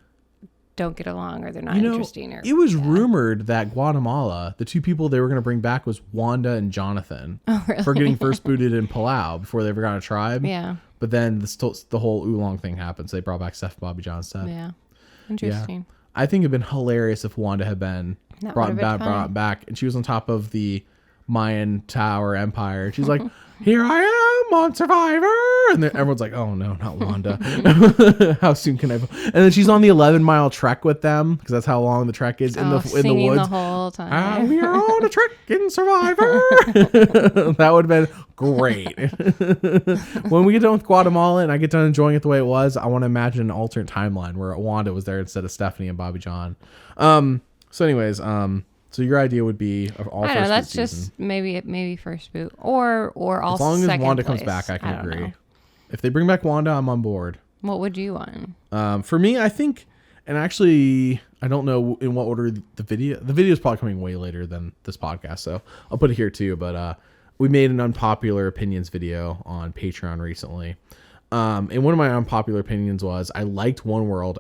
don't get along or they're not interesting. It was rumored that Guatemala, the 2 people they were going to bring back was Wanda and Jonathan for getting first booted in Palau before they ever got a tribe. Yeah. But then the whole oolong thing happened, so they brought back Steph Bobby John instead. Yeah. Interesting. Yeah. I think it'd been hilarious if Wanda had been brought back and she was on top of the Mayan Tower Empire. She's like, here I am on Survivor. And then everyone's like, oh no, not Wanda. How soon can I? And then she's on the 11-mile trek with them because that's how long the trek is in the woods. The whole time. We are on a trek in Survivor. That would have been great. When we get done with Guatemala and I get done enjoying it the way it was, I want to imagine an alternate timeline where Wanda was there instead of Stephanie and Bobby John. So anyways, so your idea would be all first boot that's season. just maybe first boot or all. As long as Wanda place. comes back, I can agree. Know. If they bring back Wanda, I'm on board. What would you want? For me, I think, and actually, I don't know in what order the video is probably coming way later than this podcast, so I'll put it here too. But we made an unpopular opinions video on Patreon recently, and one of my unpopular opinions was I liked One World,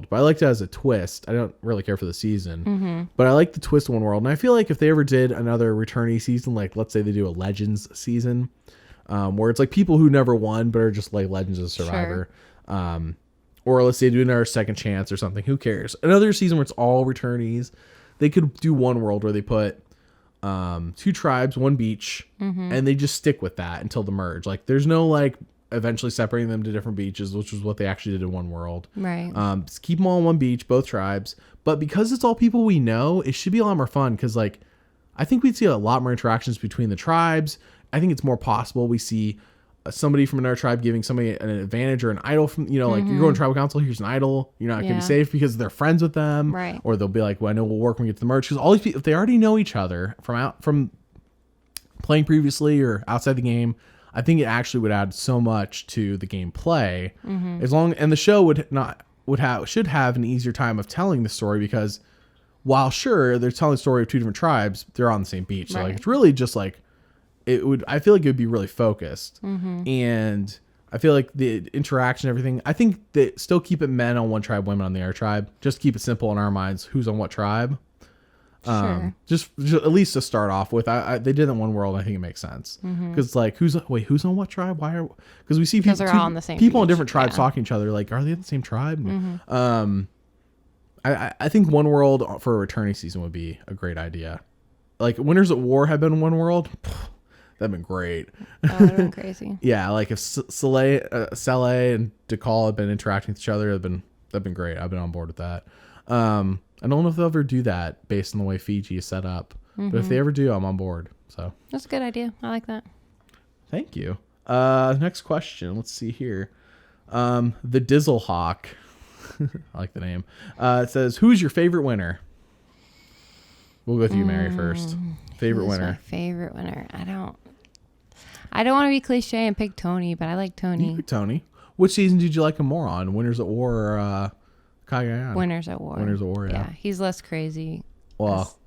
but I liked it as a twist. I don't really care for the season, but I like the twist of One World. And I feel like if they ever did another returnee season, like let's say they do a Legends season, where it's like people who never won but are just like Legends of Survivor, or let's say do another Second Chance or something. Who cares? Another season where it's all returnees. They could do One World where they put 2 tribes, 1 beach, and they just stick with that until the merge. Like there's no like eventually separating them to different beaches, which was what they actually did in One World. Right. Just keep them all on one beach, both tribes. But because it's all people we know, it should be a lot more fun because, like, I think we'd see a lot more interactions between the tribes. I think it's more possible we see somebody from another tribe giving somebody an advantage or an idol from, like you're going to tribal council, here's an idol. You're not going to be safe because they're friends with them. Right. Or they'll be like, well, I know we'll work when we get to the merge. Because all these people, if they already know each other from playing previously or outside the game, I think it actually would add so much to the gameplay. And the show should have an easier time of telling the story because while sure they're telling the story of 2 different tribes, they're on the same beach. So like it's really just like I feel like it would be really focused. And I feel like the interaction, everything, I think they still keep it men on one tribe, women on the other tribe. Just keep it simple in our minds. Who's on what tribe? Just at least to start off with, they did in One World. I think it makes sense because like who's on what tribe? Why because we see people all on the same people on beach. different tribes talking to each other. Like, are they in the same tribe? I think One World for a returning season would be a great idea. Like Winners at War had been One World, that'd been great. That would have been crazy. Yeah, like if Saleh and Dakal had been interacting with each other, that'd been great. I've been on board with that. I don't know if they'll ever do that based on the way Fiji is set up. But if they ever do, I'm on board. So that's a good idea. I like that. Thank you. Next question. Let's see here. The Dizzlehawk. I like the name. It says, who's your favorite winner? We'll go with you, Mary, first. Favorite winner. My favorite winner. I don't want to be cliche and pick Tony, but I like Tony. You pick Tony. Which season did you like him more on? Winners at War or Cagayan? Winners at War. Winners at War, yeah. He's less crazy. Well,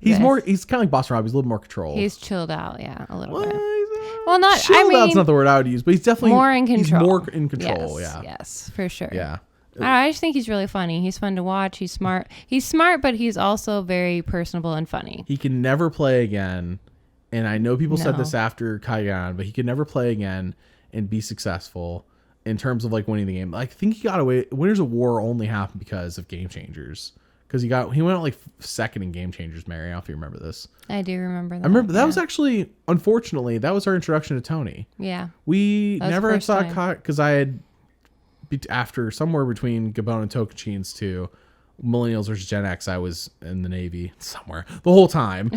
he's kind of like Boston Rob. He's a little more controlled. He's chilled out, a little bit. Well, not chilled out's not the word I would use, but he's definitely more in control. He's more in control, Yes, for sure. Yeah. I just think he's really funny. He's fun to watch. He's smart. He's smart, but he's also very personable and funny. He can never play again. And I know people said this after Cagayan, but he could never play again and be successful in terms of like winning the game. I think he got away. Winners of War only happened because of Game Changers. Because he went out like second in Game Changers, Mary. I don't know if you remember this. I do remember that. I remember that was actually, unfortunately, that was our introduction to Tony. Yeah. We never saw because I had, after somewhere between Gabon and Tocantins too, Millennials versus Gen X, I was in the Navy somewhere the whole time.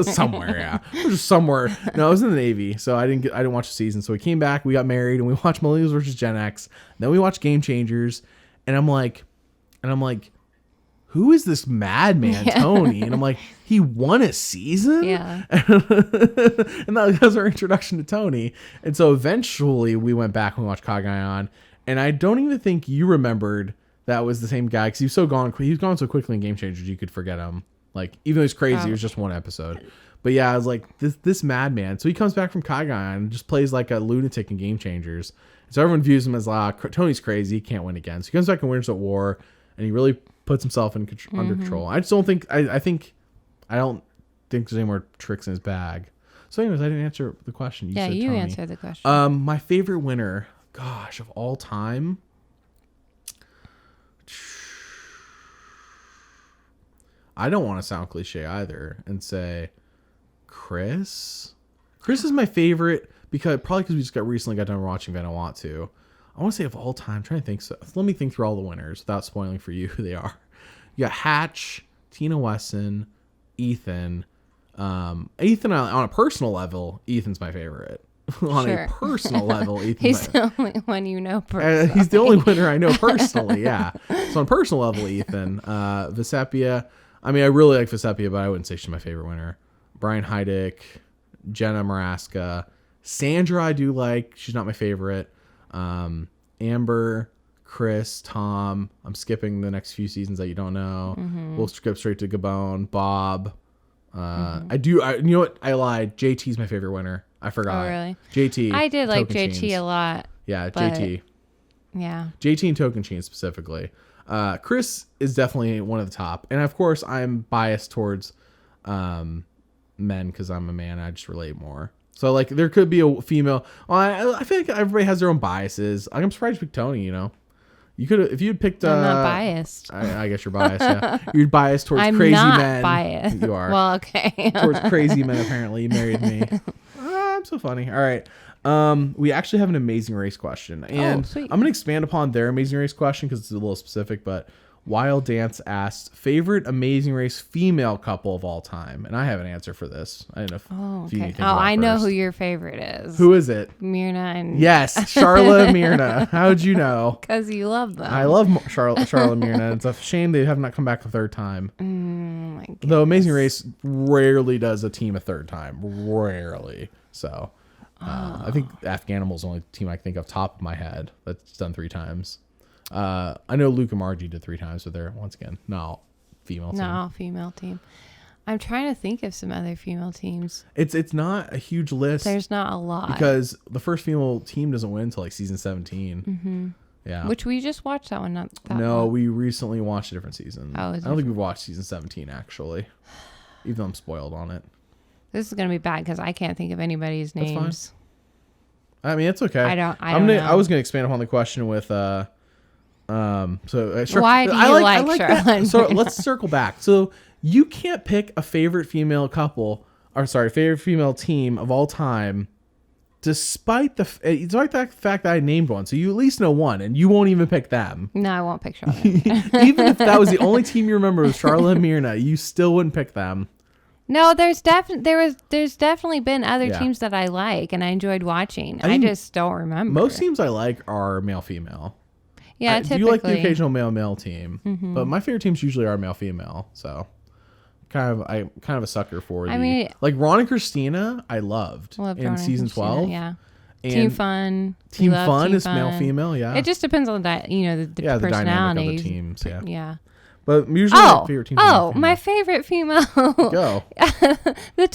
Somewhere, yeah. Just somewhere. No, I was in the Navy, so I didn't watch the season. So we came back, we got married, and we watched Millennials versus Gen X. Then we watched Game Changers, and I'm like, who is this madman Tony? And I'm like, he won a season? Yeah. And that was our introduction to Tony. And so eventually we went back and we watched Kagayan. And I don't even think you remembered that was the same guy because he was gone so quickly in Game Changers you could forget him. Like, even though he's crazy, it was just one episode. But yeah, I was like, this madman. So he comes back from Kagayan and just plays like a lunatic in Game Changers. So everyone views him as Tony's crazy, he can't win again. So he comes back and wins at War, and he really puts himself under control. I just don't think I don't think there's any more tricks in his bag. So anyways, I didn't answer the question. You answered the question. My favorite winner, gosh, of all time. I don't want to sound cliche either and say Chris. Chris is my favorite because we just recently got done watching Vanuatu. I want to say of all time. I'm trying to think. So let me think through all the winners without spoiling for you who they are. You got Hatch, Tina Wesson, Ethan. Ethan on a personal level, Ethan's my favorite. On a personal level, Ethan's he's the only one you know personally. He's the only winner I know personally. Yeah. So on personal level, Ethan, Vesepia. I mean, I really like Vesepia, but I wouldn't say she's my favorite winner. Brian Heidick, Jenna Maraska, Sandra. I do like. She's not my favorite. Amber, Chris, Tom. I'm skipping the next few seasons that you don't know. We'll skip straight to Gabon. Bob. You know what? I lied. JT's my favorite winner. I forgot. Oh, really? JT. I did like JT a lot. Yeah, JT. Yeah. JT and Tocantins specifically. Chris is definitely one of the top. And of course, I'm biased towards men because I'm a man. I just relate more. So, like, there could be a female. Well, I feel like everybody has their own biases. I'm surprised you picked Tony, you know. You could have, if you had picked. I'm not biased. I guess you're biased, yeah. You're biased towards crazy men. I'm not biased. You are. Well, okay. Towards crazy men, apparently. You married me. I'm so funny. All right. We actually have an Amazing Race question. And I'm going to expand upon their Amazing Race question because it's a little specific, but Wild Dance asked, favorite Amazing Race female couple of all time? And I have an answer for this. I don't know if you need to think about I know first. who your favorite is. Who is it? Myrna and... Yes, Charla and Myrna. How'd you know? Because you love them. I love Charla and Myrna. It's a shame they have not come back a third time. My goodness. Though Amazing Race rarely does a team a third time. Rarely. So I think Afghanimal's the only team I can think of top of my head that's done 3 times. I know Luke and Margie did 3 times, but they're once again not female team. No, female team. I'm trying to think of some other female teams. It's not a huge list. There's not a lot because the first female team doesn't win until like season 17. Mm-hmm. Yeah, which we just watched that one. Not that no, one. We recently watched a different season. Oh, I don't think we've watched season 17 actually, even though I'm spoiled on it. This is gonna be bad because I can't think of anybody's names. That's fine. I mean, it's okay. I don't know. I was gonna expand upon the question with why do you like Charlotte? So let's circle back. So you can't pick a favorite female favorite female team of all time, despite the fact that I named one. So you at least know one, and you won't even pick them. No, I won't pick Charlotte. Even if that was the only team you remember was Charlotte and Myrna, you still wouldn't pick them. No, there's definitely been other teams that I like and I enjoyed watching. I just don't remember. Most teams I like are male-female. Yeah, typically. I do like the occasional male-male team, but my favorite teams usually are male-female. So, I'm kind of a sucker for like Ron and Christina. I loved in season 12. Yeah, and Team Fun. Team Fun is male-female. Yeah, it just depends on that. The the dynamic of the teams. Yeah, yeah. But usually my favorite team. My favorite female. Go. The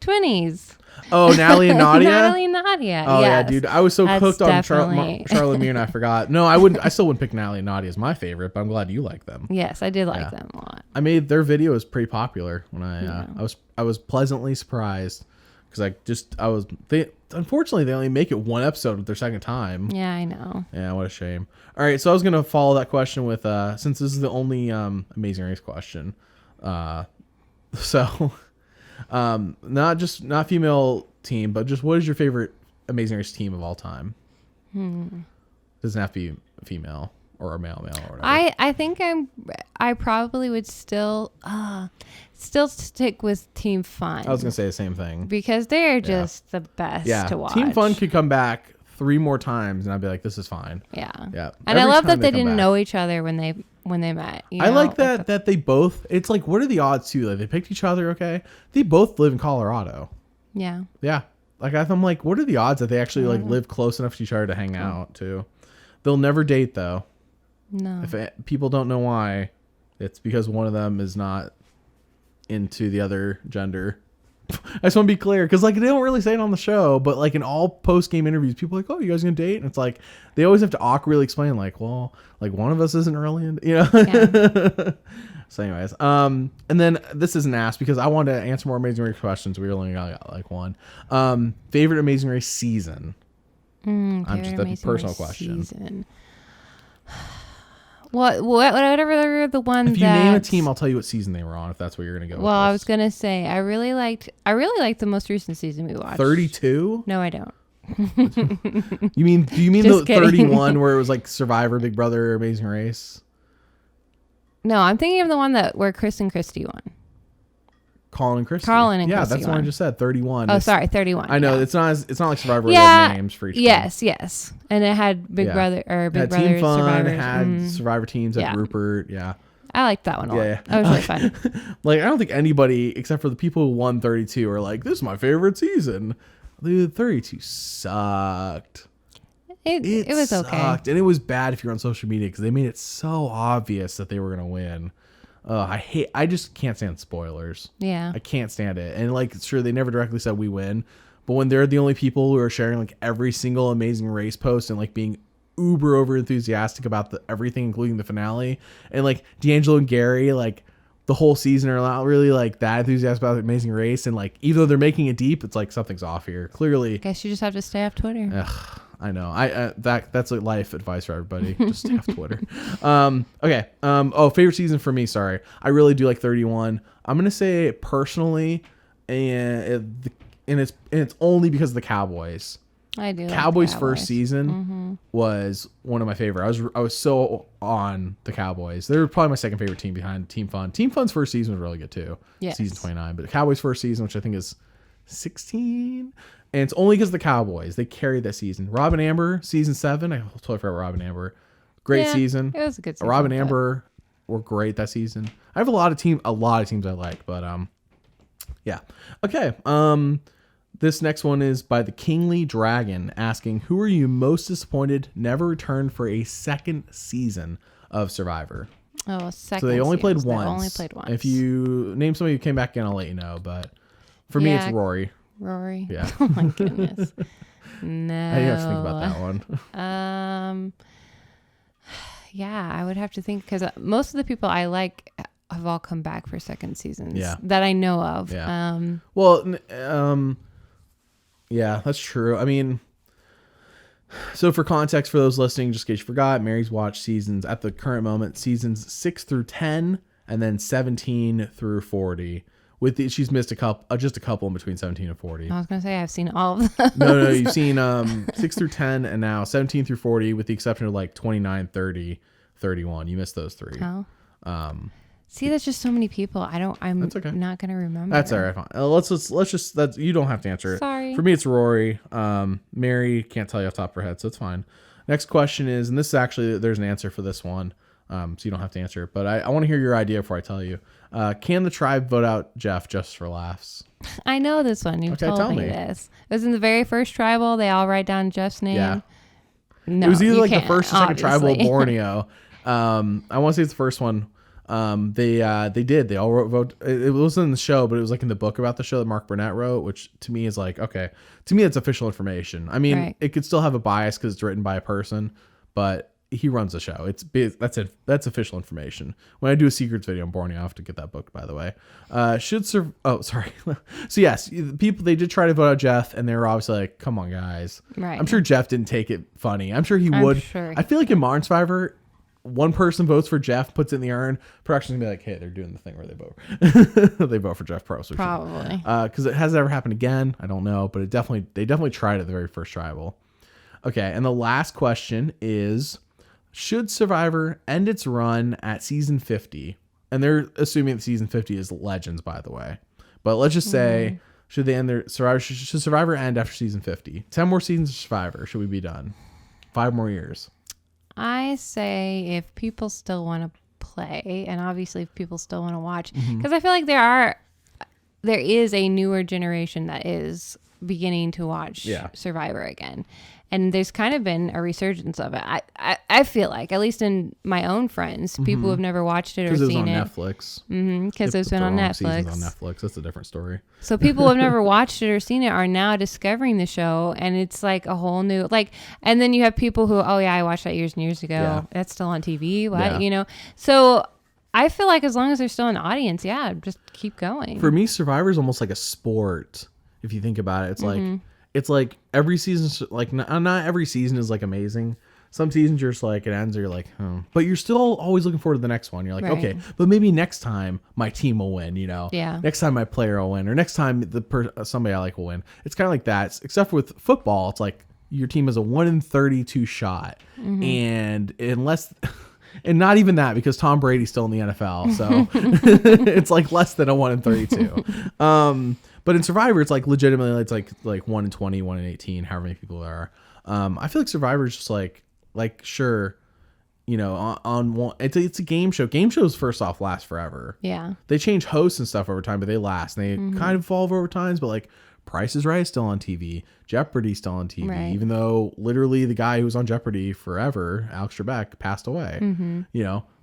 twinnies. Oh, Natalie and Nadia? Natalie and Nadia. Oh, yes. yeah, dude. I was so hooked on Charlotte and Myrna, I forgot. No, I still wouldn't pick Natalie and Nadia as my favorite, but I'm glad you like them. Yes, I did like them a lot. I made their video was pretty popular when I was pleasantly surprised because unfortunately they only make it one episode with their second time. Yeah, I know. Yeah, what a shame. All right, so I was going to follow that question with since this is the only Amazing Race question. Not female team, but just what is your favorite Amazing Race team of all time? Doesn't have to be female. or a male or whatever. I think I probably would still stick with Team Fun. I was gonna say the same thing because they're just the best to watch. Team Fun could come back 3 more times and I'd be like, this is fine. Yeah. Yeah. And I love that they didn't know each other when they met. I like that they both, it's like, what are the odds too? Like they picked each other. Okay. They both live in Colorado. Yeah. Yeah. Like I'm like, what are the odds that they actually like live close enough to each other to hang out too? They'll never date though. No. If people don't know why, it's because one of them is not into the other gender. I just want to be clear because like they don't really say it on the show, but like in all post-game interviews, people are like, oh, you guys gonna date? And it's like they always have to awkwardly explain like, well, like one of us isn't really into, Yeah. So anyways, and then this isn't asked because I wanted to answer more Amazing Race questions. We only got like one. Favorite Amazing Race season? I'm just a personal question. Season. Whatever the one. If you name a team, I'll tell you what season they were on. If that's what you're gonna go. Well, I was gonna say I really liked the most recent season we watched. 32? No, I don't. Do you mean the 31 where it was like Survivor, Big Brother, Amazing Race? No, I'm thinking of the one where Chris and Christy won. Colin and Christy. Christy that's the one I just said. 31. Oh, sorry, 31. I know it's not like Survivor. Yeah, names for each. Yes, and it had Big Brother or Big Brother. Team Fun Survivors. had Survivor teams. Had Rupert. Yeah, I liked that one a lot. Yeah, that was really fun. Like I don't think anybody except for the people who won 32 are like, this is my favorite season. Dude, 32 sucked. It was sucked. Okay, and it was bad if you're on social media because they made it so obvious that they were gonna win. I just can't stand spoilers. Yeah. I can't stand it. And like, sure, they never directly said we win, but when they're the only people who are sharing like every single Amazing Race post and like being uber over enthusiastic about everything, including the finale, and like D'Angelo and Gary, like the whole season are not really like that enthusiastic about the Amazing Race. And like, even though they're making it deep, it's like something's off here. Clearly. Guess you just have to stay off Twitter. Ugh. I know. That's like life advice for everybody. Just stay off Twitter. Okay. Favorite season for me. Sorry, I really do like 31. I'm gonna say personally, and it's only because of the Cowboys. I do. Cowboys' first season was one of my favorite. I was so on the Cowboys. They were probably my second favorite team behind Team Fun. Team Fun's first season was really good too. Yes. Season 29, but the Cowboys' first season, which I think is 16. And it's only because of the Cowboys. They carried that season. Rob and Amber, season 7. I totally forgot Rob and Amber. Great season. It was a good season. Rob and Amber were great that season. I have a lot of teams I like, but yeah. Okay. This next one is by the Kingly Dragon asking, who are you most disappointed never returned for a second season of Survivor? Oh, second. So they only played once. They only played once. If you name somebody who came back in, I'll let you know. But for me, it's Rory. Rory. Yeah. Oh my goodness. No. I didn't have to think about that one. Yeah, I would have to think because most of the people I like have all come back for second seasons. Yeah. That I know of. Yeah. Yeah, that's true. I mean, so for context for those listening, just in case you forgot, Mary's watched seasons at the current moment, seasons 6 through 10, and then 17 through 40. She's missed just a couple in between 17 and 40. I was gonna say I've seen all of those. No, you've seen 6 through 10 and now 17 through 40, with the exception of like 29, 30, 31. You missed those 3. Oh. See, that's just so many people. I'm okay. not gonna remember. That's all right. Fine. Let's just that you don't have to answer it. Sorry. For me, it's Rory. Mary can't tell you off the top of her head, so it's fine. Next question is, and this is actually there's an answer for this one. So you don't have to answer it, but I want to hear your idea before I tell you. Can the tribe vote out Jeff just for laughs? I know this one. You told me this. It was in the very first tribal. They all write down Jeff's name. Yeah. No, it was either like the first or second obviously. tribal Borneo. I want to say it's the first one. They did. They all wrote vote. It wasn't in the show, but it was like in the book about the show that Mark Burnett wrote, which to me is like, okay, to me it's official information. I mean, It could still have a bias because it's written by a person, but he runs the show. That's it. That's official information. When I do a secrets video on Borneo, I have to get that book, by the way. So yes, people, they did try to vote out Jeff, and they were obviously like, come on, guys. Right. I'm sure Jeff didn't take it funny. I'm sure he would. Sure. I feel like in Modern Survivor, one person votes for Jeff, puts it in the urn. Production's gonna be like, hey, they're doing the thing where they vote. They vote for Jeff Probst. Probably. Because it has ever happened again. I don't know, but they definitely tried it at the very first tribal. Okay, and the last question is, should Survivor end its run at season 50? And they're assuming that season 50 is Legends, by the way. But let's just say, should they end their Survivor? Should Survivor end after season 50? 10 more seasons of Survivor. Should we be done? 5 more years. I say if people still want to play, and obviously if people still want to watch, because I feel like there is a newer generation that is beginning to watch Survivor again, and there's kind of been a resurgence of it. I feel like, at least in my own friends, people who have never watched it or seen it, Netflix. Because it's been on Netflix. On Netflix, that's a different story. So people who have never watched it or seen it are now discovering the show, and it's like a whole new And then you have people who, oh yeah, I watched that years and years ago. Yeah. That's still on TV. What So I feel like as long as there's still an audience, just keep going. For me, Survivor is almost like a sport. If you think about it, it's like every season, like not every season is like amazing. Some seasons you're just like, it ends, or you're like, but you're still always looking forward to the next one. You're like, okay, but maybe next time my team will win, Yeah. Next time my player will win, or next time somebody I like will win. It's kind of like that. Except with football, it's like your team has a 1 in 32 shot, and unless. And not even that, because Tom Brady's still in the NFL. So it's like less than a 1 in 32. But in Survivor, it's like legitimately, it's like 1 in 20, 1 in 18, however many people there are. I feel like Survivor is just like sure, on one, it's a game show. Game shows, first off, last forever. Yeah. They change hosts and stuff over time, but they last. And they kind of evolve over times, but like Price is Right is still on TV. Jeopardy's still on TV, even though literally the guy who was on Jeopardy forever, Alex Trebek, passed away.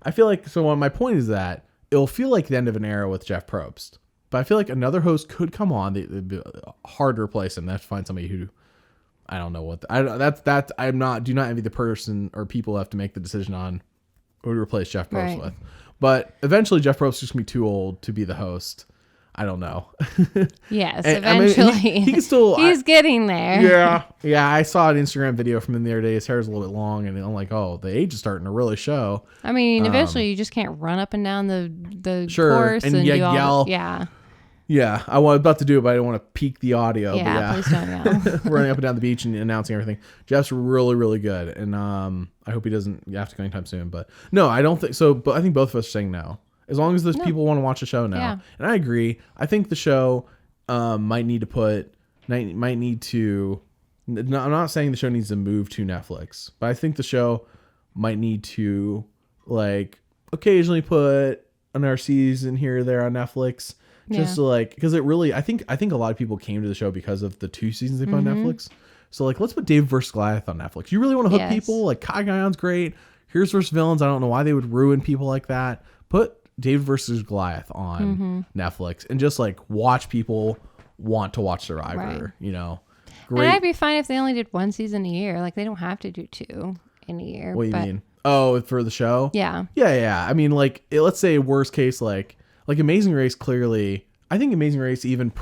I feel like, so my point is that it'll feel like the end of an era with Jeff Probst, but I feel like another host could come on. It'd be hard to replace him. They have to find somebody who, I don't know what, do not envy the person or people who have to make the decision on who to replace Jeff Probst with. But eventually Jeff Probst is just going to be too old to be the host. I don't know. Yes, eventually. I mean, he can still. He's getting there. Yeah. I saw an Instagram video from him the other day. His hair's a little bit long, and I'm like, oh, the age is starting to really show. I mean, eventually you just can't run up and down the course and yell. Yeah, I was about to do it, but I didn't want to peak the audio. Yeah, please don't yell. Running up and down the beach and announcing everything. Jeff's really, really good, and I hope he doesn't have to go anytime soon. But no, I don't think so. But I think both of us are saying no. As long as those people want to watch the show now. Yeah. And I agree. I think the show might need to, I'm not saying the show needs to move to Netflix, but I think the show might need to like occasionally put another season here or there on Netflix. Just to because it really, I think a lot of people came to the show because of the 2 seasons they put on Netflix. So like, let's put David vs. Goliath on Netflix. You really want to hook people? Like Kai Guyon's great. Heroes vs. Villains. I don't know why they would ruin people like that. Put David vs. Goliath on Netflix and just like watch people want to watch Survivor, Great. And I'd be fine if they only did 1 season a year. Like they don't have to do 2 in a year. What do you mean? Oh, for the show? Yeah. Yeah. I mean, like, let's say worst case, like Amazing Race, clearly, I think Amazing Race even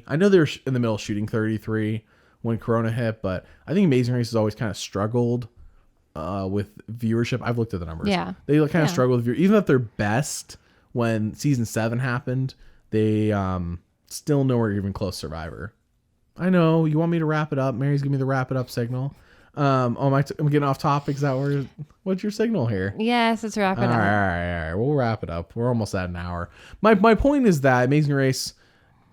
I know they're in the middle of shooting 33 when Corona hit, but I think Amazing Race has always kind of struggled with viewership. I've looked at the numbers. Yeah. They kind of struggle with viewership. Even at their best, when season 7 happened, they still nowhere even close to Survivor. I know you want me to wrap it up. Mary's giving me the wrap it up signal. I'm getting off topic. Is that what's your signal here? Yes, let's wrap it up. All right. We'll wrap it up. We're almost at an hour. My point is that Amazing Race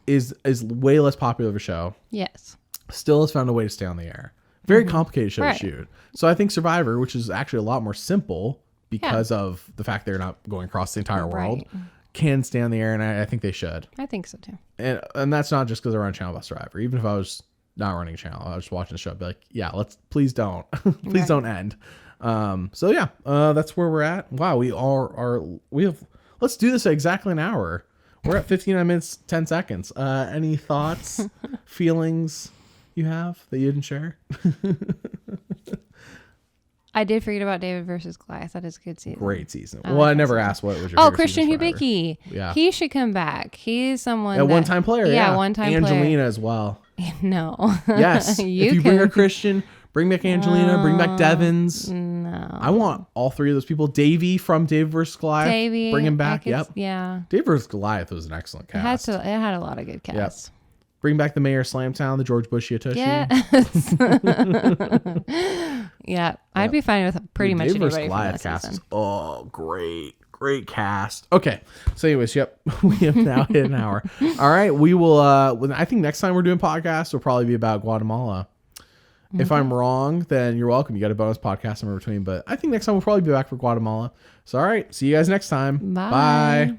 is way less popular of a show. Yes. Still has found a way to stay on the air. Very complicated show to shoot. So I think Survivor, which is actually a lot more simple because of the fact they're not going across the entire world, can stay on the air, and I think they should. I think so too. And that's not just because they're on a channel about Survivor. Even if I was not running a channel, I was just watching the show, I'd be like, yeah, please don't. Please don't end. So yeah, that's where we're at. Wow, let's do this at exactly an hour. We're at 59 minutes, 10 seconds. Any thoughts, feelings you have that you didn't share? I did forget about David versus Goliath. That is a good season. Great season. I never asked what was your favorite Christian season Hubicki. Yeah. He should come back. He's someone one-time player. Yeah, one-time Angelina player. Angelina as well. No. Yes. If you bring a Christian, bring back Angelina, bring back Devins. No. I want all 3 of those people. Davey from David vs. Goliath. Davey. Bring him back. Yep. Yeah. David vs. Goliath was an excellent cast. It had a lot of good casts. Yep. Bring back the Mayor Slamtown, the George Bush Yatoshi. Yes. Yeah, I'd be fine with pretty much David anybody vs. from Goliath this cast season. is, oh, great cast. Okay, so anyways, yep, we have now hit an hour. All right, we will. I think next time we're doing podcasts will probably be about Guatemala. Mm-hmm. If I'm wrong, then you're welcome. You got a bonus podcast in between, but I think next time we'll probably be back for Guatemala. So all right, see you guys next time. Bye.